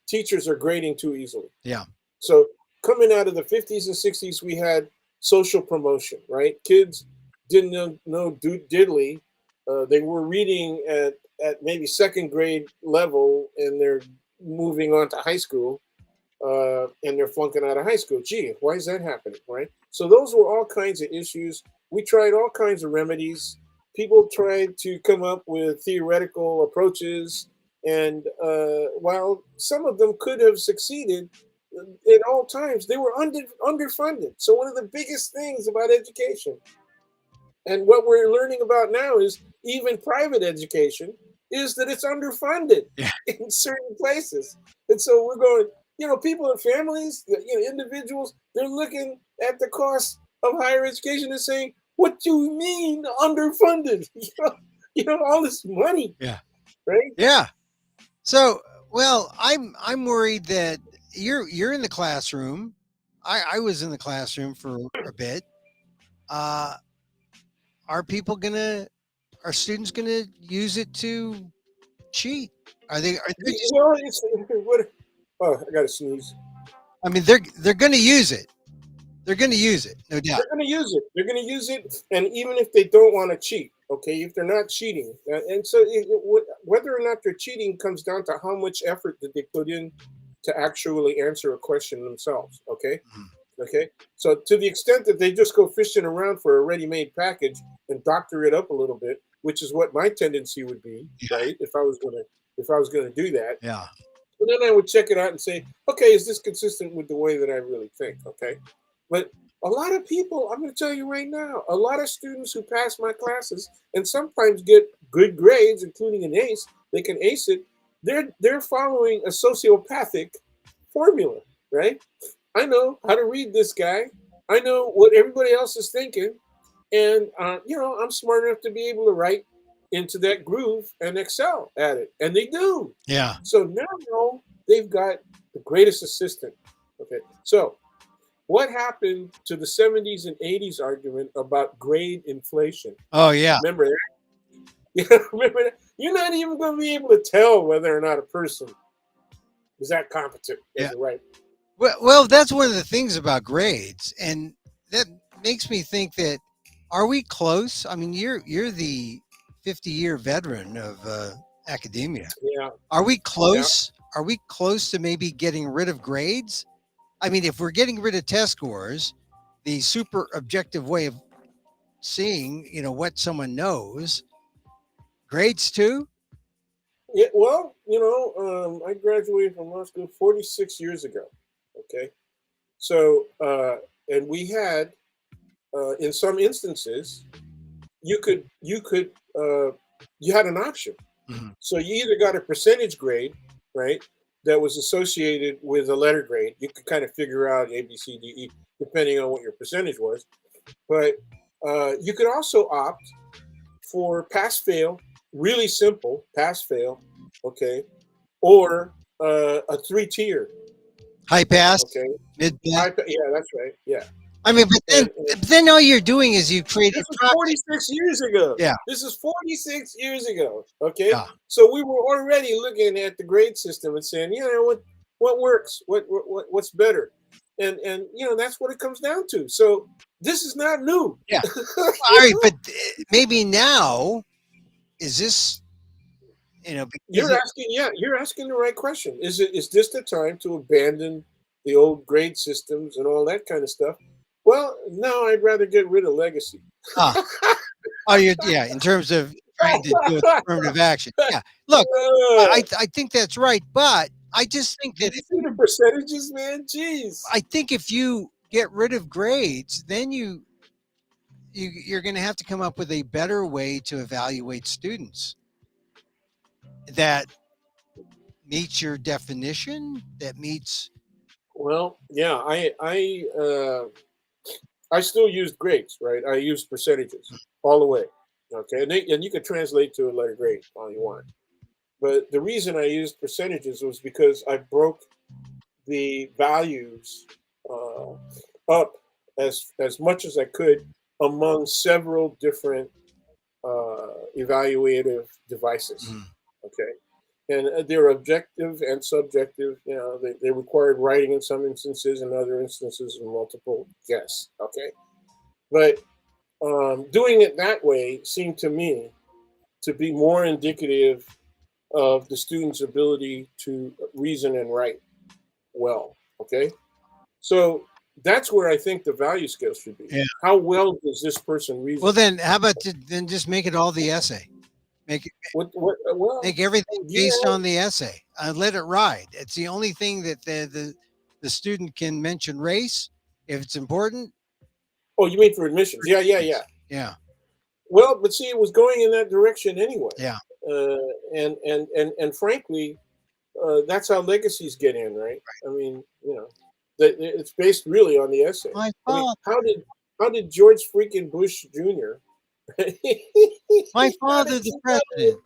teachers are grading too easily. Yeah. So coming out of the 50s and 60s, we had social promotion, right? Kids didn't know diddly. They were reading at maybe second grade level, and they're moving on to high school, and they're flunking out of high school. Gee, why is that happening, right? So those were all kinds of issues. We tried all kinds of remedies. People tried to come up with theoretical approaches, and while some of them could have succeeded, at all times they were underfunded. So one of the biggest things about education, and what we're learning about now, is even private education, is that it's underfunded Yeah. in certain places. And so we're going, people and families, individuals, they're looking at the cost of higher education and saying, what do you mean underfunded? All this money, Yeah. right? Yeah. So, well, I'm worried that you're in the classroom. I was in the classroom for a bit. Uh, are people gonna? Are students gonna use it to cheat? Are they? Are they just? Well, it's what? Oh, I got to sneeze. I mean, they're gonna use it. They're gonna use it, no doubt. They're going to use it. They're going to use it, and even if they don't want to cheat, okay, if they're not cheating, and so whether or not they're cheating comes down to how much effort did they put in to actually answer a question themselves. Okay, Mhm. okay. So to the extent that they just go fishing around for a ready-made package and doctor it up a little bit, which is what my tendency would be, Yeah. right? If I was gonna do that, Yeah. and then I would check it out and say, okay, is this consistent with the way that I really think? Okay. But a lot of people, I'm going to tell you right now, a lot of students who pass my classes and sometimes get good grades, including an ace, they can ace it. They're following a sociopathic formula, right? I know how to read this guy. I know what everybody else is thinking, and I'm smart enough to be able to write into that groove and excel at it, and they do. Yeah. So now they've got the greatest assistant. Okay, so what happened to the 70s and 80s argument about grade inflation? Oh yeah. Remember that? Yeah, remember that? You're not even going to be able to tell whether or not a person is that competent Yeah. as a writer. Well, that's one of the things about grades, and that makes me think that are we close? I mean, you're the 50-year veteran of academia. Yeah, Are we yeah. close? Are we close to maybe getting rid of grades? I mean, if we're getting rid of test scores, the super objective way of seeing, what someone knows, grades too. Yeah, well, I graduated from law school 46 years ago. Okay, so and we had, in some instances, you had an option. Mhm. So you either got a percentage grade, right, that was associated with a letter grade. You could kind of figure out A, B, C, D, E, depending on what your percentage was. But you could also opt for pass fail, really simple pass fail, okay, or a three tier, High pass, okay. mid pass. Yeah, that's right. Yeah, I mean, but then, and but then all you're doing is you create a this was toxic. 46 years ago. Yeah. This is 46 years ago. Okay, Yeah. so we were already looking at the grade system and saying, what works, what's better, and that's what it comes down to. So this is not new. Yeah. All right, but maybe now is this, because You're asking the right question. Is this the time to abandon the old grade systems and all that kind of stuff? Well, no, I'd rather get rid of legacy. ah, oh, yeah, in terms of trying to deal with affirmative action. Yeah. Look, I think that's right, but I just think that Did you see the percentages, man? Jeez. I think if you get rid of grades, then you're going to have to come up with a better way to evaluate students that meets your definition, that meets. Well, yeah, I still used grades, right? I used percentages all the way. Okay, and you can translate to a letter grade all you want. But the reason I used percentages was because I broke the values uh, up as much as I could among several different evaluative devices. Mhm. Okay, and they're objective and subjective. You know, they required writing in some instances, in other instances, multiple guess. Okay, but doing it that way seemed to me to be more indicative of the student's ability to reason and write well. Okay, so that's where I think the value scale should be. Yeah. How well does this person reason? Well, then how about then just make it all the essay? Make it What? Well, make everything yeah. based on the essay. Let it ride. It's the only thing that the student can mention race if it's important. Oh, you mean for admissions? Yeah, yeah, yeah. Yeah. Well, but see, it was going in that direction anyway. Yeah. Uh, and frankly, that's how legacies get in, right? I mean, you know, it's based really on the essay. My I mean, father, how did George freaking Bush Jr. my how father, did the he got it? president.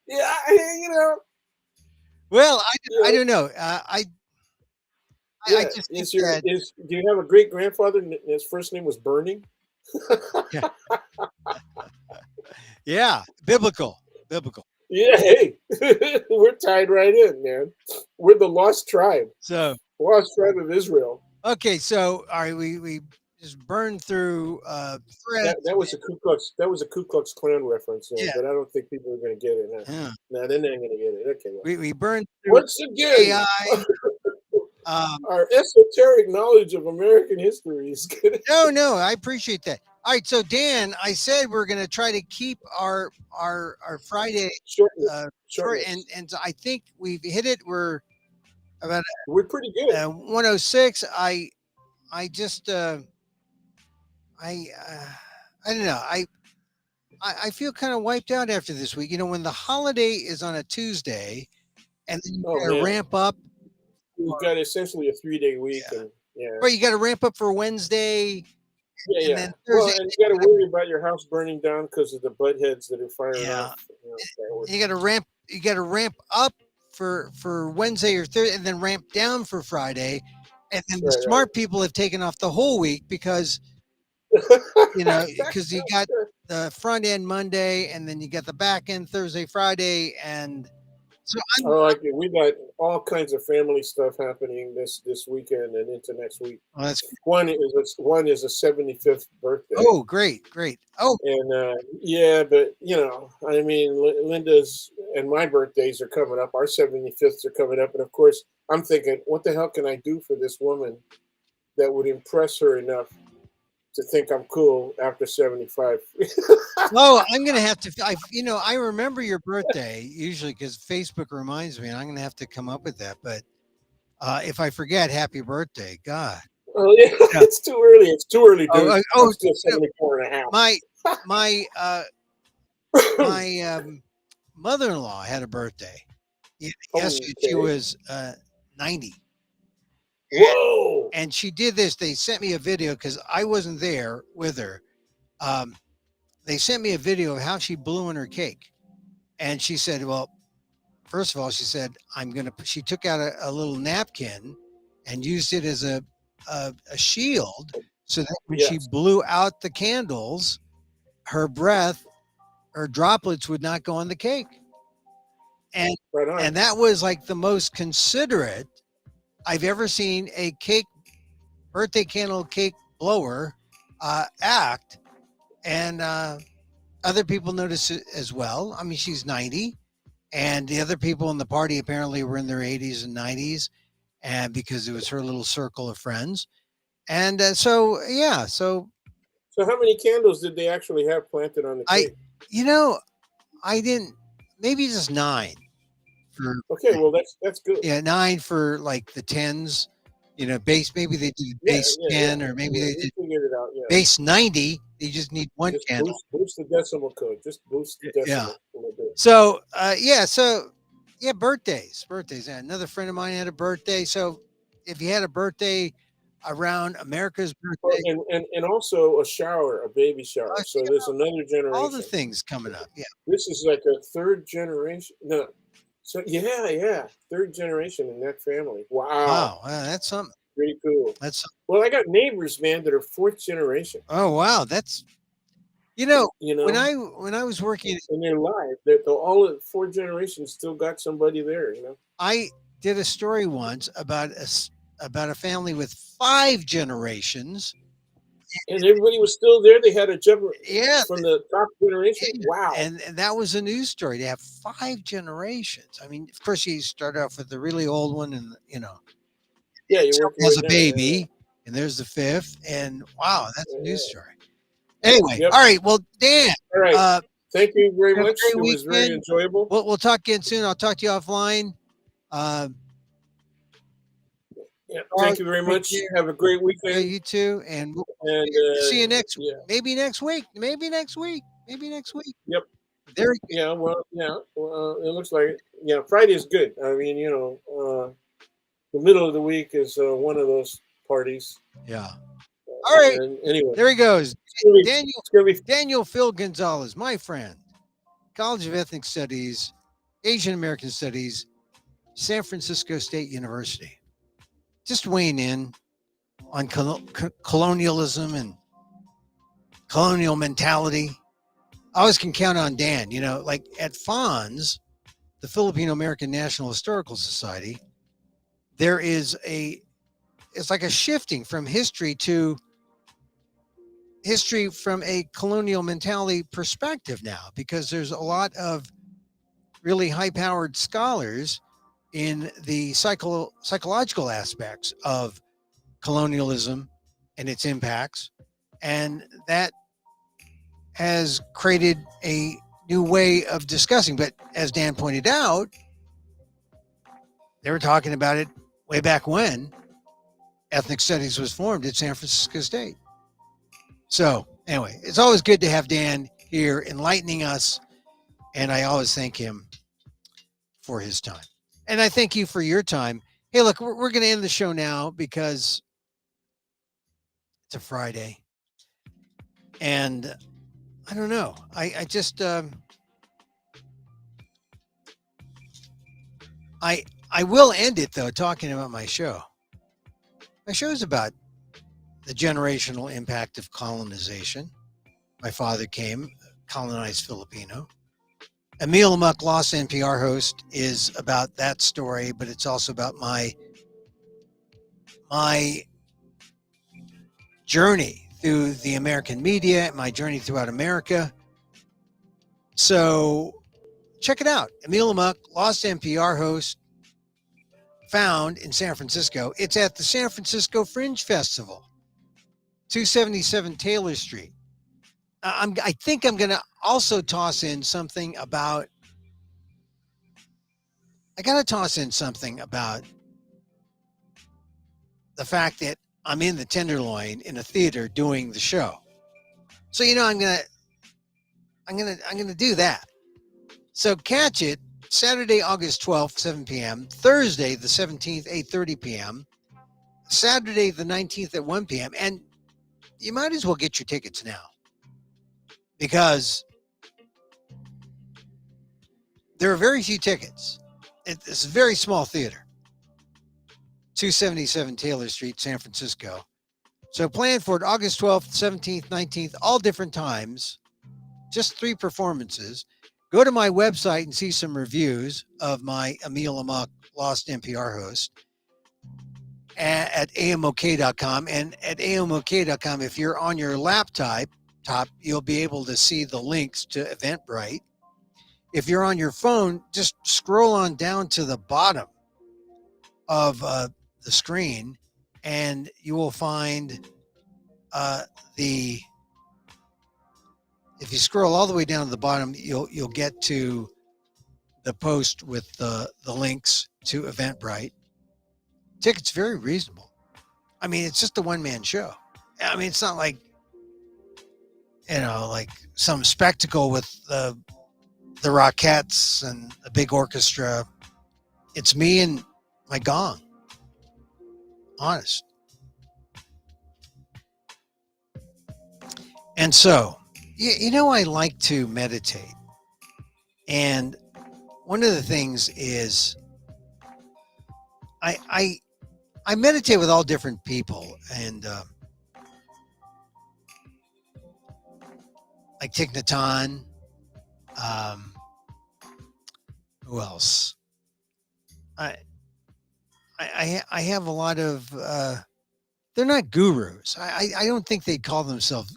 Yeah, you know, Well, you I know, don't know. I yeah. just think Is your that is do you have a great grandfather? His first name was Burning. yeah, yeah, biblical. Yeah, hey, we're tied right in, man. We're the lost tribe, So lost tribe of Israel. okay, so all right, we just burned through That threads. was a Ku Klux Klan reference, Yeah, but I don't think people are going to get it. Huh? yeah. No, they're not going to get it. Okay, well. We burned through Once again, AI. Um, our esoteric knowledge of American history is going to. no, I appreciate that. All right, so Dan, I said we're going to try to keep our Friday Shortness. short, Shortness. and so I think we've hit it. We're about We're pretty good. 106. I just I I don't know. I feel kind of wiped out after this week. You know, when the holiday is on a Tuesday, and then you Oh, got to man. ramp up. We've got essentially a 3-day week. Yeah, And yeah. right. You got to ramp up for Wednesday, Yeah, and yeah. then Well, Thursday. and you got to worry about your house burning down because of the butt heads that are firing Yeah, off. You know, fireworks. you got to ramp. You got to ramp up for Wednesday or Thursday, and then ramp down for Friday. And then the Right, smart people have taken off the whole week because because you got the front end Monday, and then you got the back end Thursday, Friday, and so I'm. Oh, like we got all kinds of family stuff happening this weekend and into next week. Well, that's One is a 75th birthday, oh great. Oh, and yeah, but I mean, Linda's and my birthdays are coming up. Our 75ths are coming up, and of course, I'm thinking, what the hell can I do for this woman that would impress her enough to think I'm cool after 75? oh, I'm gonna have to. I remember your birthday usually because Facebook reminds me, and I'm gonna have to come up with that. But if I forget, happy birthday, God. Oh yeah, Yeah. it's too early. It's too early, Oh, dude. oh, I'm still 74 and a half. my my mother-in-law had a birthday. Yesterday, she Okay. was 90. Whoa. And she did this. They sent me a video because I wasn't there with her. Um, they sent me a video of how she blew in her cake. And she said, well, first of all, she said, she took out a little napkin and used it as a shield so that when she Yes. blew out the candles, her breath, her droplets would not go on the cake. And, Right on. and that was like the most considerate I've ever seen a birthday candle cake blower act. And other people noticed it as well. I mean, she's 90, and the other people in the party apparently were in their 80s and 90s, and because it was her little circle of friends. And so, yeah, so So how many candles did they actually have planted on the I, cake? you know, I didn't, maybe just nine for, Okay, well that's good. yeah, nine for like the tens, maybe they did Yeah, base yeah, yeah. 10, or maybe they We did figured it out. Yeah. base 90. They just need one Just candle. boost the decimal code. Just boost the Yeah. decimal a little bit. So, birthdays. Yeah, another friend of mine had a birthday. So, if you had a birthday around America's Oh, birthday, and also a shower, a baby shower. you So there's another all the generation. things coming up. Yeah. This is like a third generation. No. So yeah, third generation in that family. Wow. Wow. That's something. Pretty cool. That's something. Well, I got neighbors, man, that are fourth generation. Oh, wow. That's You know, You when know, I was working, and they're live. They're all the four generations still got somebody there. You know, I did a story once about about a family with 5 generations. and everybody was still there. They had a jump Yeah, from the top generation. yeah, Wow. and that was a news story. They have 5 generations. I mean, of course, you start off with the really old one, and Yeah, you're someone working your has way a down. Yeah, baby, and there's the fifth, and wow, that's yeah, a yeah, news yeah. story. Anyway, Yep. all right. Well, Dan, All right. uh, Thank you very have a much. great It was very weekend. enjoyable. We'll talk again soon. I'll talk to you offline. Uh, Yeah. all right, Thank you very take much. care. Have a great Yeah, weekend. you too, and we'll And see you next. yeah. Maybe next week. Maybe next week. Maybe next week. Yep. Very good. Yeah. Well. Yeah. Well, it looks like yeah. Friday is good. I mean, the middle of the week is one of those parties. Yeah. All right. And anyway, There he goes. it's gonna be Daniel it's gonna be Daniel Phil Gonzalez, my friend. College of Ethnic Studies, Asian American Studies, San Francisco State University. Just weighing in on colonialism and colonial mentality. I always can count on Dan. Like at FONS, the Filipino American National Historical Society, there is it's like a shifting from history from a colonial mentality perspective now, because there's a lot of really high powered scholars in the psychological aspects of colonialism and its impacts. And that has created a new way of discussing. But as Dan pointed out, they were talking about it way back when ethnic studies was formed at San Francisco State. So, anyway, it's always good to have Dan here enlightening us. And I always thank him for his time. And I thank you for your time. Hey, look, we're going to end the show now because it's a Friday. And I don't know. I just, I will end it though, talking about my show. My show is about the generational impact of colonization. My father came, colonized Filipino. Emil Amok, Lost NPR host, is about that story, but it's also about my journey through the American media, my journey throughout America. So check it out. Emil Amok, Lost NPR host, found in San Francisco. It's at the San Francisco Fringe Festival, 277 Taylor Street. I think I'm going to also toss in something about. I got to toss in something about the fact that I'm in the Tenderloin in a theater doing the show. So I'm gonna do that. So catch it Saturday, August 12th, 7 p.m. Thursday, the 17th, 8:30 p.m. Saturday, the 19th at 1 p.m. And you might as well get your tickets now because there are very few tickets. It's a very small theater, 277 Taylor Street, San Francisco. So plan for it August 12th, 17th, 19th, all different times, just 3 performances. Go to my website and see some reviews of my Emil Amok Lost NPR host at amok.com. And at amok.com, if you're on your laptop, you'll be able to see the links to Eventbrite. If you're on your phone, just scroll on down to the bottom of the screen and you will find the if you scroll all the way down to the bottom, you'll get to the post with the links to Eventbrite. Tickets very reasonable. I mean, it's just a one man show. I mean, it's not like like some spectacle with the Rockettes and a big orchestra. It's me and my gong. Honest. And so, I like to meditate. And one of the things is I meditate with all different people, and like Thich Nhat Hanh. Um, who else? I, I have a lot of. They're not gurus. I don't think they call themselves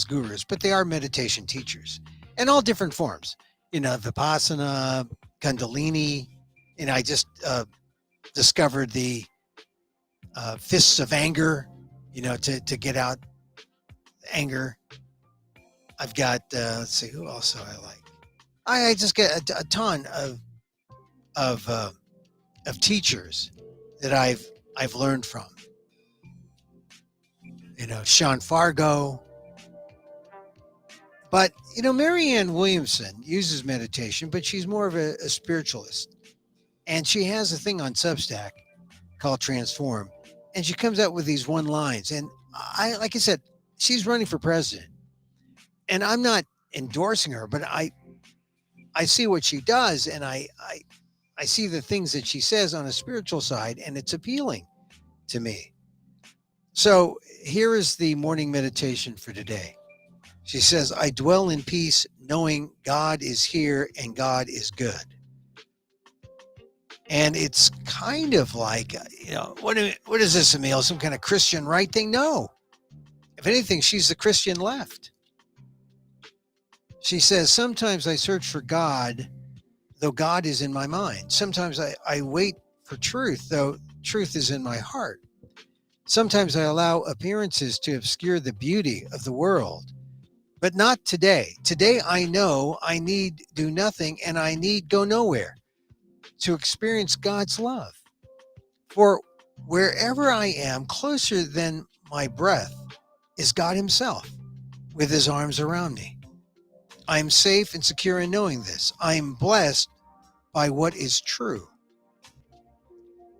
gurus, but they are meditation teachers, in all different forms. Vipassana, Kundalini, and I just discovered the fists of anger. To get out anger. I've got let's see, who else do I like? I just get a ton of uh, of teachers that I've learned from. Sean Fargo. But Marianne Williamson uses meditation, but she's more of a spiritualist, and she has a thing on Substack called Transform, and she comes out with these one lines. And like I said, she's running for president, and I'm not endorsing her, but I see what she does, and I see the things that she says on a spiritual side, and it's appealing to me. So here is the morning meditation for today. She says, I dwell in peace knowing God is here and God is good. And it's kind of like, what is this, Emil? Some kind of Christian right thing? No. If anything, she's the Christian left. She says, sometimes I search for God, though God is in my mind. Sometimes I wait for truth, though truth is in my heart. Sometimes I allow appearances to obscure the beauty of the world. But not today. Today I know I need do nothing and I need go nowhere to experience God's love. For wherever I am, closer than my breath, is God himself with his arms around me. I am safe and secure in knowing this. I am blessed by what is true.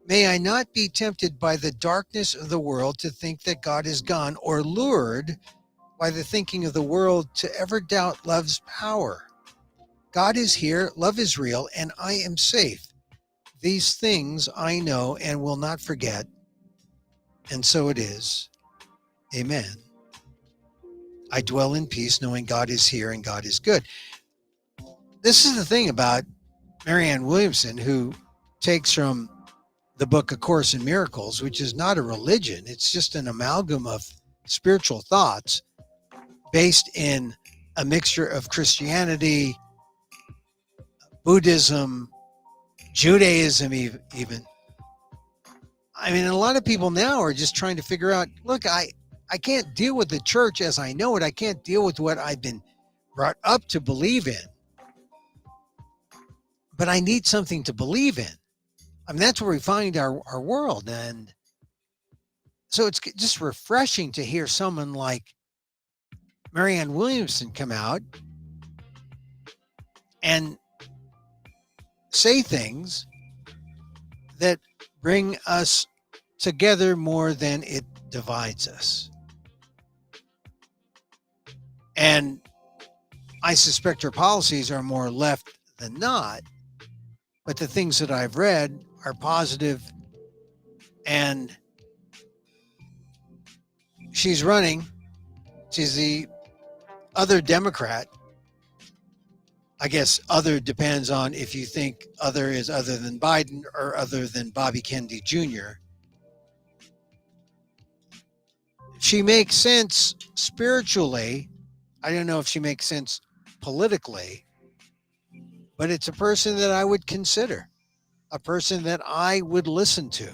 May I not be tempted by the darkness of the world to think that God is gone, or lured by the thinking of the world to ever doubt love's power. God is here, love is real, and I am safe. These things I know and will not forget. And so it is. Amen. I dwell in peace knowing God is here and God is good. This is the thing about Marianne Williamson, who takes from the book A Course in Miracles, which is not a religion. It's just an amalgam of spiritual thoughts based in a mixture of Christianity, Buddhism, Judaism, even. I mean, a lot of people now are just trying to figure out, look, I can't deal with the church as I know it. I can't deal with what I've been brought up to believe in. But I need something to believe in. I mean, that's where we find our world. And so it's just refreshing to hear someone like Marianne Williamson come out and say things that bring us together more than it divides us. And I suspect her policies are more left than not, but the things that I've read are positive, and she's running. She's the other Democrat. I guess other depends on if you think other is other than Biden or other than Bobby Kennedy Jr. She makes sense spiritually. I don't know if she makes sense politically, but it's a person that I would consider, a person that I would listen to.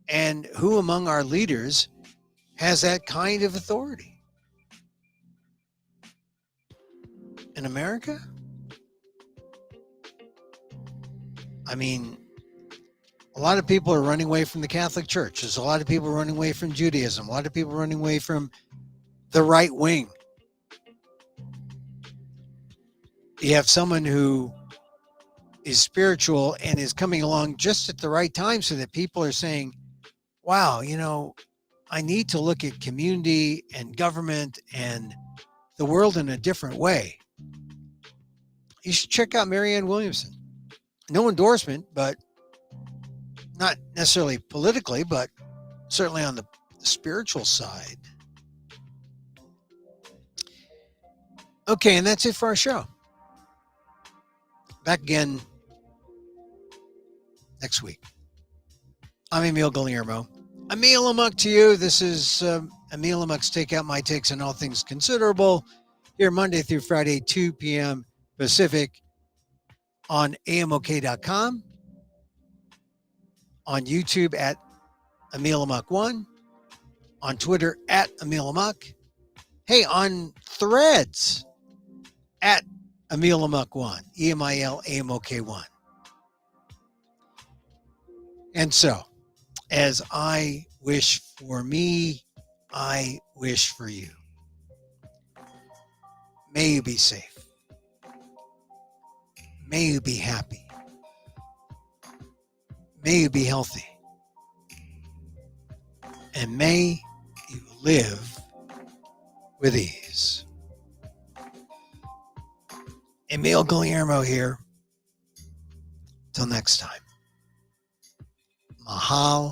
And who among our leaders has that kind of authority? In America? I mean, a lot of people are running away from the Catholic Church. There's a lot of people running away from Judaism. A lot of people running away from the right wing. You have someone who is spiritual and is coming along just at the right time so that people are saying, wow, I need to look at community and government and the world in a different way. You should check out Marianne Williamson. No endorsement, but not necessarily politically, but certainly on the spiritual side. Okay, and that's it for our show. Back again next week. I'm Emil Guillermo. Emil Amok to you. This is Emil Amok's Takeout, my takes on all things considerable. Here Monday through Friday, 2 p.m. Pacific on amok.com, on YouTube at Emil Amok1, on Twitter at Emil Amok. Hey, on Threads at Emil Amok1, EMILAMOK1. And so, as I wish for me, I wish for you. May you be safe. May you be happy. May you be healthy. And may you live with ease. Emil Guillermo here. Till next time. Mahal